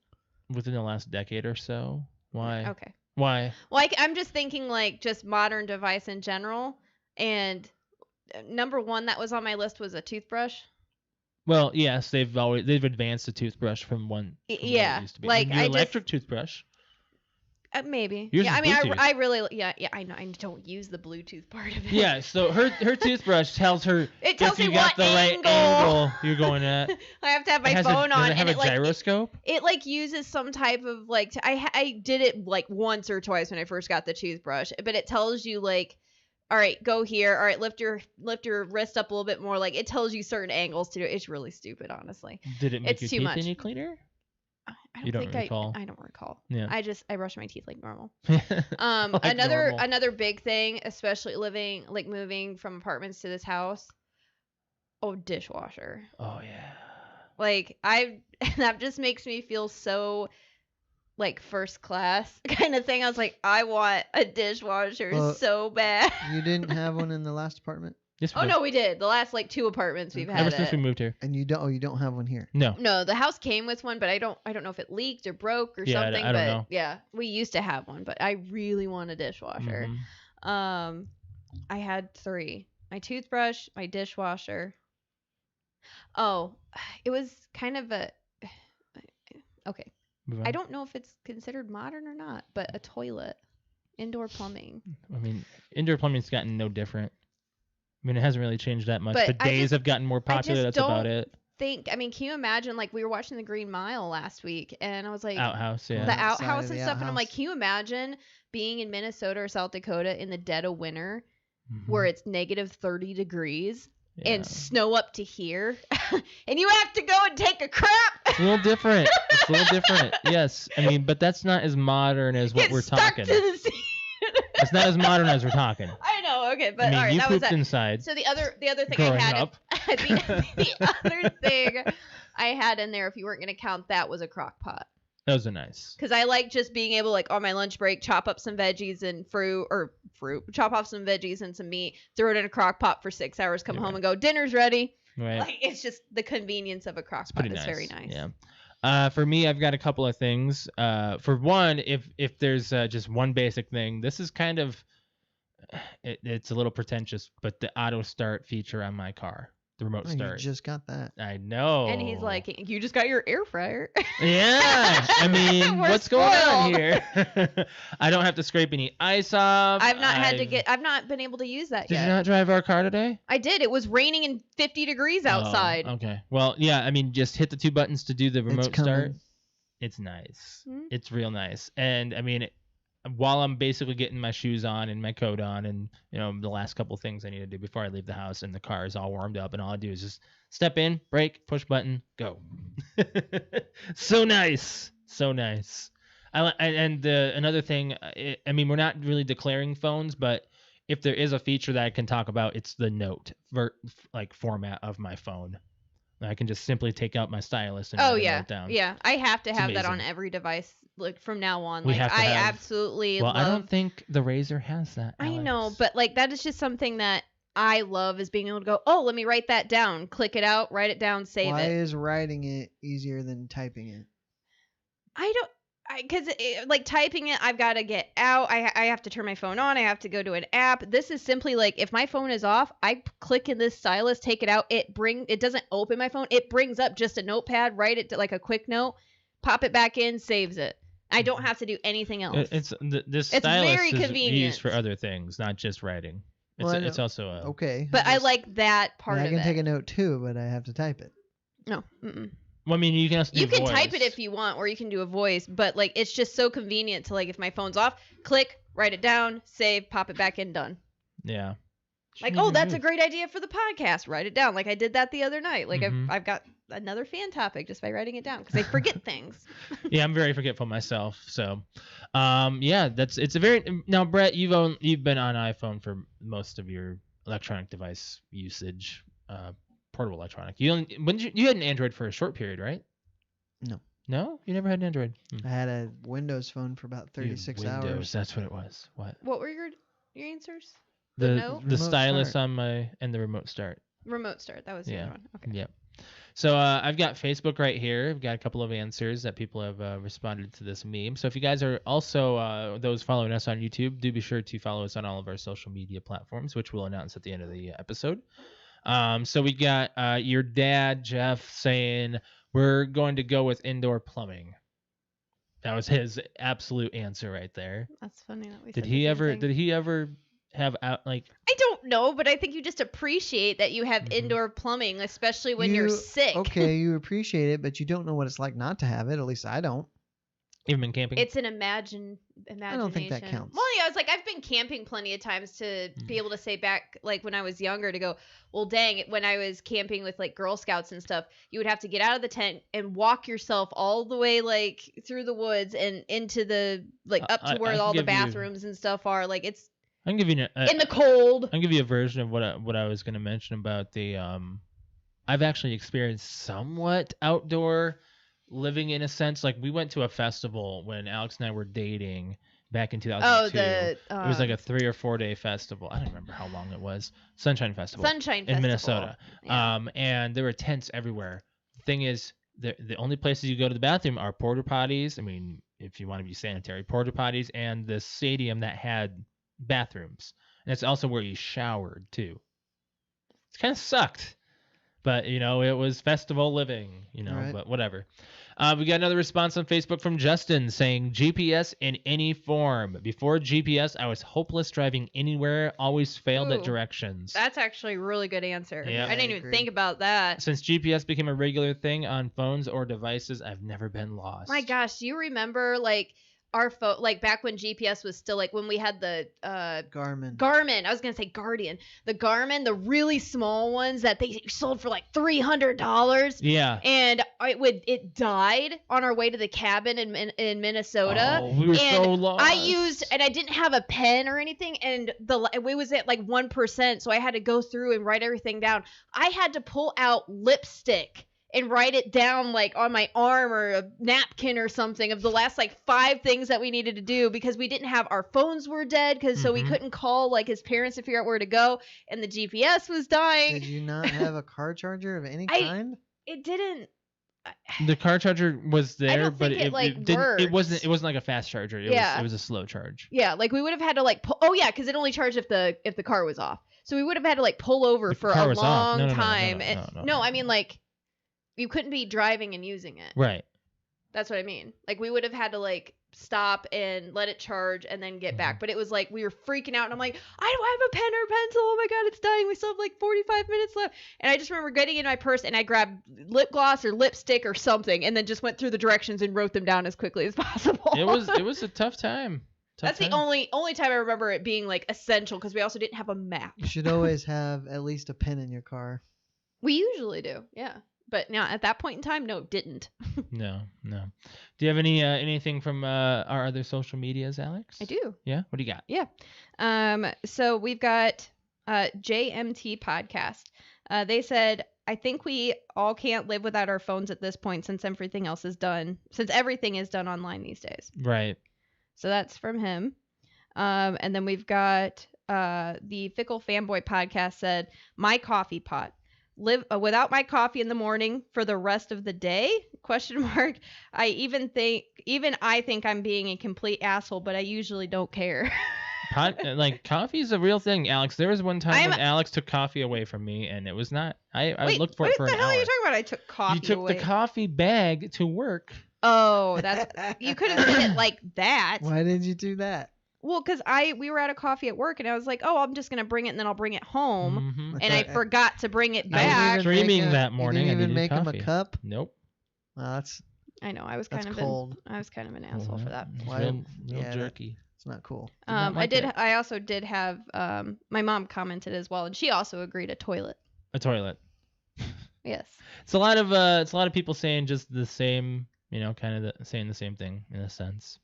Within the last decade or so. Why? Okay. Why? Well, I'm just thinking like just modern device in general. And number one that was on my list was a toothbrush. Well, yes, they've advanced the toothbrush from what Yeah, it used to be. like, Your I just- electric toothbrush. Maybe. Yours Yeah, is I mean, Bluetooth. I really, yeah, I know. I don't use the Bluetooth part of it. Yeah, so her toothbrush tells her It tells if you me got what the right angle you're going at. I have to have my It has phone does on, it have and a it like gyroscope? it like uses some type of like I did it like once or twice when I first got the toothbrush, but it tells you like, all right, go here. All right, lift your wrist up a little bit more. Like it tells you certain angles to do it. It's really stupid, honestly. Did it make It's your too teeth much. any cleaner? I You don't think recall? I don't recall. Yeah. I brush my teeth like normal. Like Another normal. big thing, especially moving from apartments to this house. Oh, dishwasher. Oh yeah. Like that just makes me feel so like first class kind of thing. I was like, I want a dishwasher Well, so bad. You didn't have one in the last apartment, Yes, we Oh do. no, we did. The last like 2 apartments we've Ever had since we it. moved here. and you don't. Oh, you don't have one here. No. No, the house came with one, but I don't know if it leaked or broke or Yeah, something. I don't but know. yeah, we used to have one, but I really want a dishwasher. Mhm. I had 3. My toothbrush, my dishwasher. Oh, it was kind of a okay. Move on. I don't know if it's considered modern or not, but a toilet, indoor plumbing. I mean, indoor plumbing's gotten no different. I mean, it hasn't really changed that much. But The I days just- have gotten more popular. just That's about don't it. I mean, can you imagine? Like we were watching the Green Mile last week, and I was like, Outhouse, yeah. the Outside outhouse of and the stuff, and I'm like, outhouse. can you imagine being in Minnesota or South Dakota in the dead of winter, Mhm. where it's negative 30 degrees Yeah. and snow up to here, and you have to go and take a crap? It's a little different. It's a little different. Yes. I mean, but that's not as modern as what Get we're stuck talking. to the seat. It's not as modern as we're talking. I know. Okay, but I mean, all right, you that was pooped that. inside So the other thing growing I had up. the other thing I had in there, if you weren't gonna count that, was a crock pot. Those are nice. Because I like just being able, like, on my lunch break, chop up some veggies and chop off some veggies and some meat, throw it in a crock pot for 6 hours, come You're home right. and go, dinner's ready. Right. Like, it's just the convenience of a crock It's pot pretty is nice. very nice. Yeah. For me, I've got a couple of things. For one, if there's just one basic thing, this is kind of it's a little pretentious, but the auto start feature on my car, the remote Oh, you start. just got that. I know. And he's like, you just got your air fryer. Yeah, I mean, We're what's going on spoiled. here? I don't have to scrape any ice off. I've not been able to use that Did yet. you not drive our car today? I did. It was raining and 50 degrees outside. Oh, okay. Well, yeah. I mean, just hit the 2 buttons to do the remote coming. start. It's nice. Mhm. It's real nice. And I mean, while I'm basically getting my shoes on and my coat on, and the last couple things I need to do before I leave the house, and the car is all warmed up, and all I do is just step in, brake, push button, go. So nice. So nice. Another thing, I mean, we're not really declaring phones, but if there is a feature that I can talk about, it's the note format of my phone. I can just simply take out my stylus and Oh write a yeah, note down. yeah. I have to It's have that on amazing. every device, like from now on. We Like have to I have- absolutely Well, love. I don't think the Razor has that. I know, Alex. but like that is just something that I love, is being able to go, oh, let me write that down, click it out, write it down, save Why it. is writing it easier than typing it? Because like typing it, I've got to get out. I have to turn my phone on. I have to go to an app. This is simply like, if my phone is off, I click in this stylus, take it out. It doesn't open my phone. It brings up just a notepad, write it to like a quick note, pop it back in, saves it. I don't have to do anything else. This It's stylus very is used convenient. for other things, not just writing. Well, I It's know. also a Okay. But I just- like that part I of can it. take a note too, but I have to type it. No. Mm-mm. Well, I mean, you can also do You can voice. type it if you want, or you can do a voice, but like it's just so convenient to like if my phone's off, click, write it down, save, pop it back in, done. Yeah. Like, oh, that's a great idea for the podcast. Write it down. Like I did that the other night. Like I've got another fan topic just by writing it down because I forget things. Yeah, I'm very forgetful myself. So, yeah, it's a very now, Brett. You've been on iPhone for most of your electronic device usage, portable electronic. You had an Android for a short period, right? No, you never had an Android. I had a Windows phone for about 36 hours. That's what it was. What were your answers? The Note? the Remote stylus start. and the remote start. Remote start. That was the other one. Okay. Yep. So I've got Facebook right here. I've got a couple of answers that people have responded to this meme. So if you guys are also those following us on YouTube, do be sure to follow us on all of our social media platforms, which we'll announce at the end of the episode. So we got your dad, Jeff, saying we're going to go with indoor plumbing. That was his absolute answer right there. That's funny that we Did said he the same ever? thing. Did he ever have like? I don't know, but I think you just appreciate that you have indoor plumbing, especially when you're sick. Okay, you appreciate it, but you don't know what it's like not to have it. At least I don't. Even been camping? It's an imagination. I don't think that counts. Well, yeah, I was like, I've been camping plenty of times to be able to say back, like when I was younger, to go, well, dang, when I was camping with like Girl Scouts and stuff, you would have to get out of the tent and walk yourself all the way like through the woods and into the like up to where all the bathrooms and stuff are. Like it's I can give you in the cold. I can give you a version of what I was going to mention about the I've actually experienced somewhat outdoor living in a sense. Like we went to a festival when Alex and I were dating back in 2002. It was like a 3 or 4 day festival. I don't remember how long it was. Sunshine Festival in Minnesota. Yeah. And there were tents everywhere. The thing is, the only places you go to the bathroom are porta potties. I mean, if you want to be sanitary, porta potties, and the stadium that had bathrooms. And it's also where you showered too. It kind of sucked. But, you know, it was festival living, you know, Right. But whatever. We got another response on Facebook from Justin saying GPS in any form. Before GPS, I was hopeless driving anywhere, always failed at Ooh. directions. That's actually a really good answer. Yeah. I didn't I even agree. think about that. Since GPS became a regular thing on phones or devices, I've never been lost. My gosh, do you remember like our phone, like back when GPS was still like when we had the Garmin. I was gonna say Guardian, the Garmin, the really small ones that they sold for like $300. Yeah. And it died on our way to the cabin in Minnesota. Oh, we were and so lost. I didn't have a pen or anything, and it was at like 1%, so I had to go through and write everything down. I had to pull out lipstick and write it down like on my arm or a napkin or something of the last like 5 things that we needed to do because we didn't have, our phones were dead so we couldn't call like his parents to figure out where to go, and the GPS was dying. Did you not have a car charger of any kind? It didn't. The car charger was there, don't but think it, like, didn't. It works. wasn't like a fast charger. It was a slow charge. Yeah, like we would have had to like pull, because it only charged if the car was off. So we would have had to like pull over for a long time. No, I mean like you couldn't be driving and using it. Right. That's what I mean. Like we would have had to like stop and let it charge and then get back. But it was like we were freaking out and I'm like, I don't have a pen or pencil. Oh my god, it's dying. We still have like 45 minutes left. And I just remember getting in my purse and I grabbed lip gloss or lipstick or something and then just went through the directions and wrote them down as quickly as possible. It was a tough time. That's the only time I remember it being like essential because we also didn't have a map. You should always have at least a pen in your car. We usually do, yeah. But now at that point in time, no, didn't. No. Do you have anything from our other social medias, Alex? I do. Yeah. What do you got? Yeah. So we've got JMT Podcast. They said, I think we all can't live without our phones at this point since everything is done online these days. Right. So that's from him. And then we've got the Fickle Fanboy Podcast said, my coffee pot. Live without my coffee in the morning for the rest of the day? ? I think I'm being a complete asshole, but I usually don't care. Like coffee is a real thing, Alex. There was one time when Alex took coffee away from me, and it was not. I looked for it for an hour. What the hell are you talking about? I took coffee You took away. the coffee bag to work. Oh, that's you could have said it like that. Why did you do that? Well, because we were at a coffee at work, and I was like, oh, I'm just gonna bring it, and then I'll bring it home. Mhm. And I forgot to bring it I was back. streaming that morning. You I didn't even needed make him coffee. a cup? Nope. Well, that's I know. I was That's kind cold. of an asshole for that. Why- Real yeah, jerky. it's not cool. Did not like it. I also did have my mom commented as well, and she also agreed a toilet. A toilet. Yes. It's a lot of people saying just the same, kind of saying the same thing in a sense.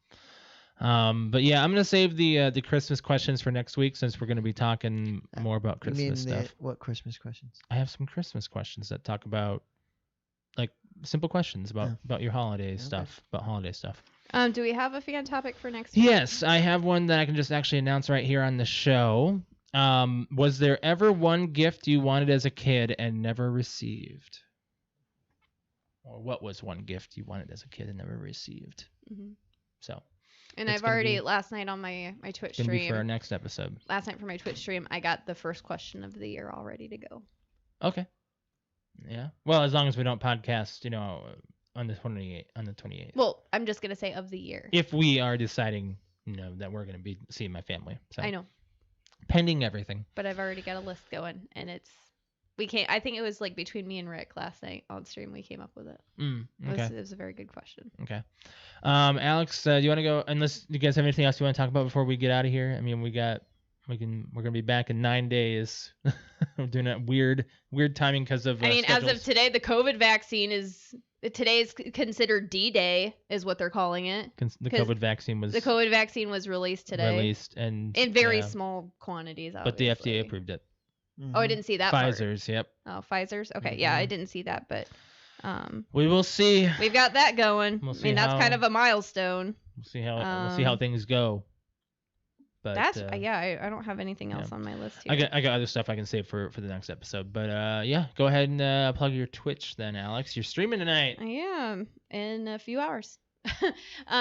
But yeah, I'm gonna save the Christmas questions for next week since we're gonna be talking more about You mean Christmas stuff. what Christmas questions? I have some Christmas questions that talk about like simple questions about your holiday stuff, about holiday stuff. Do we have a fan topic for next week? Yes, I have one that I can just actually announce right here on the show. Was there ever one gift you wanted as a kid and never received? Or what was one gift you wanted as a kid and never received? Mm-hmm. So. And It's I've gonna already be- last night on my Twitch It's gonna be stream. for our next episode. Last night for my Twitch stream, I got the first question of the year all ready to go. Okay. Yeah. Well, as long as we don't podcast, on the 28th. Well, I'm just gonna say of the year. If we are deciding, that we're gonna be seeing my family. So. I know, Pending everything. but I've already got a list going, and we can't. I think it was like between me and Rick last night on stream we came up with it. Okay. It was a very good question. Okay. Alex, do you want to go? Unless you guys have anything else you want to talk about before we get out of here? I mean, we're gonna be back in 9 days. We're doing that weird timing because of. I mean, schedules. as of today, the COVID vaccine is considered D-Day, is what they're calling it. The 'cause COVID vaccine was. The COVID vaccine was released today. Released and. In very yeah, small quantities, But the obviously. FDA approved it. Oh, I didn't see that part. Pfizer's, yep. Oh, Pfizer's? Okay, yeah, I Mhm. didn't see that, but We will see. we've got that going. We'll I see mean, that's how- kind of a milestone. We'll see how things go. But That's I don't have anything else yeah. on my list here. I got other stuff I can save for the next episode. But yeah, go ahead and plug your Twitch then, Alex. You're streaming tonight. I am in a few hours.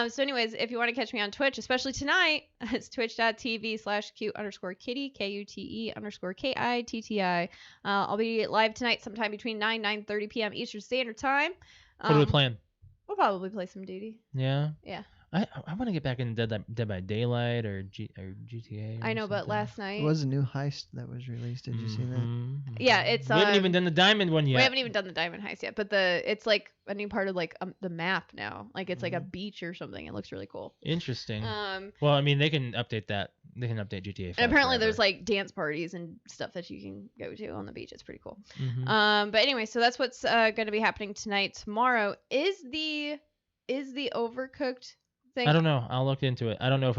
So anyways, if you want to catch me on Twitch, especially tonight, it's twitch.tv/cute_kitty, KUTE_KITTI. I'll be live tonight sometime between 9:30 p.m. Eastern Standard Time. What are we playing? We'll probably play some Duty. Yeah. Yeah. I want to get back into Dead by Daylight or GTA. Or I know, but something. last night There was a new heist that was released. Did you see that? Mhm. Yeah, it's, We haven't even done the diamond one yet. we haven't even done the diamond heist yet, but it's like a new part of like the map now. Like it's like a beach or something. It looks really cool. Interesting. Um, Well, I mean, they can update that. They can update GTA 5 and apparently forever. there's like dance parties and stuff that you can go to on the beach. It's pretty cool. Mhm. But anyway, so that's what's going to be happening tonight. Tomorrow is the Overcooked thing. I don't know. I'll look into it. I don't know if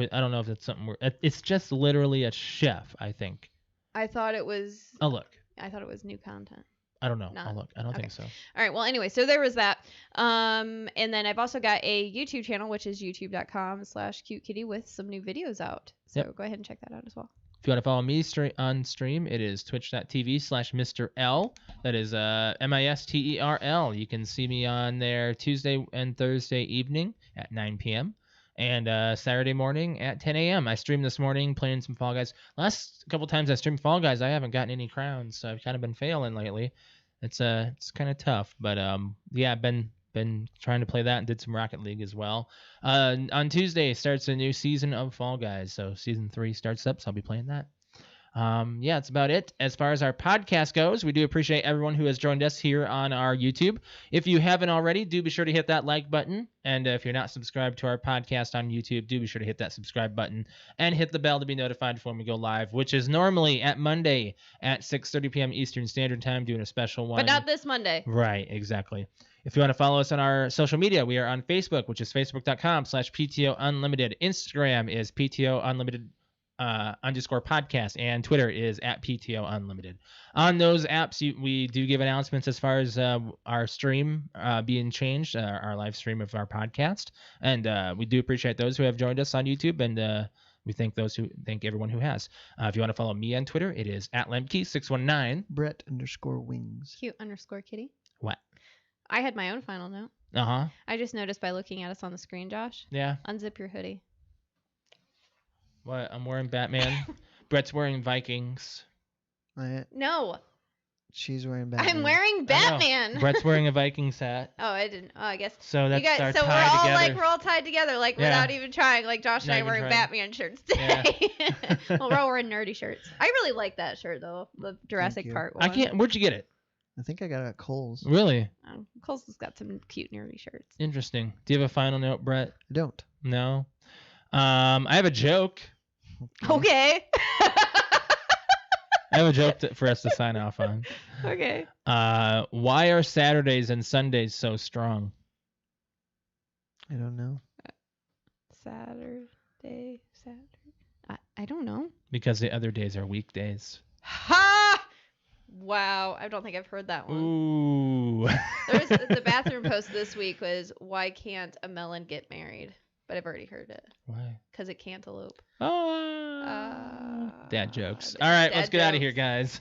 it's something. It's just literally a chef. I think. I thought it was. I'll look. I thought it was new content. I don't know. Not- I'll look. I don't okay. think so. All right. Well, anyway, so there was that. And then I've also got a YouTube channel, which is youtube.com/cutekitty with some new videos out. So Yep. go ahead and check that out as well. If you want to follow me on stream, it is twitch.tv/Mr. L. That is MISTERL. You can see me on there Tuesday and Thursday evening at 9 p.m. and Saturday morning at 10 a.m. I streamed this morning playing some Fall Guys. Last couple times I streamed Fall Guys, I haven't gotten any crowns, so I've kind of been failing lately. It's kind of tough, but yeah, I've been trying to play that and did some Rocket League as well. On Tuesday starts a new season of Fall Guys, so season 3 starts up, so I'll be playing that. Yeah, that's about it. As far as our podcast goes, we do appreciate everyone who has joined us here on our YouTube. If you haven't already, do be sure to hit that like button. And if you're not subscribed to our podcast on YouTube, do be sure to hit that subscribe button and hit the bell to be notified when we go live, which is normally at Monday at 6:30 p.m. Eastern Standard Time, doing a special one. But not this Monday. Right, exactly. If you want to follow us on our social media, we are on Facebook, which is facebook.com/PTOUnlimited. Instagram is PTOUnlimited _podcast, and Twitter is at PTOUnlimited. On those apps, we do give announcements as far as our stream being changed, our live stream of our podcast, and we do appreciate those who have joined us on YouTube, and we thank everyone who has. If you want to follow me on Twitter, it is at lemke619. Brett_wings. Cute_kitty. What? I had my own final note. Uh-huh. I just noticed by looking at us on the screen, Josh. Yeah. Unzip your hoodie. What? I'm wearing Batman. Brett's wearing Vikings. No, She's wearing Batman. I'm wearing I know. Batman. Brett's wearing a Vikings hat. Oh, I didn't. Oh, I guess. So that's you guys, our so tie we're all together. we're all tied together, like Yeah. without even trying. Like Josh and Not I even wearing trying. Batman shirts today. Well, we're all wearing nerdy shirts. I really like that shirt though, the Jurassic you. Park one. I can't. Where'd you get it? I think I got it at Kohl's. Really Cole's has got some cute nerdy shirts. interesting. Do you have a final note, Brett? I don't. No. I have a joke. Okay. I have a joke for us to sign off on. Okay. Why are Saturdays and Sundays so strong? I don't know. Saturday. I don't know. Because the other days are weekdays. Ha! Wow. I don't think I've heard that one. Ooh. There's the bathroom post this week was why can't a melon get married? But I've already heard it. Why? Because it cantaloupe. Dad jokes. All right, let's get out of here, guys.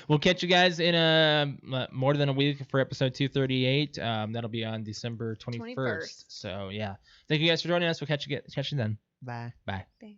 We'll catch you guys in more than a week for episode 238. That'll be on December 21st. So yeah, thank you guys for joining us. We'll catch you then. Bye. Bye. Bye.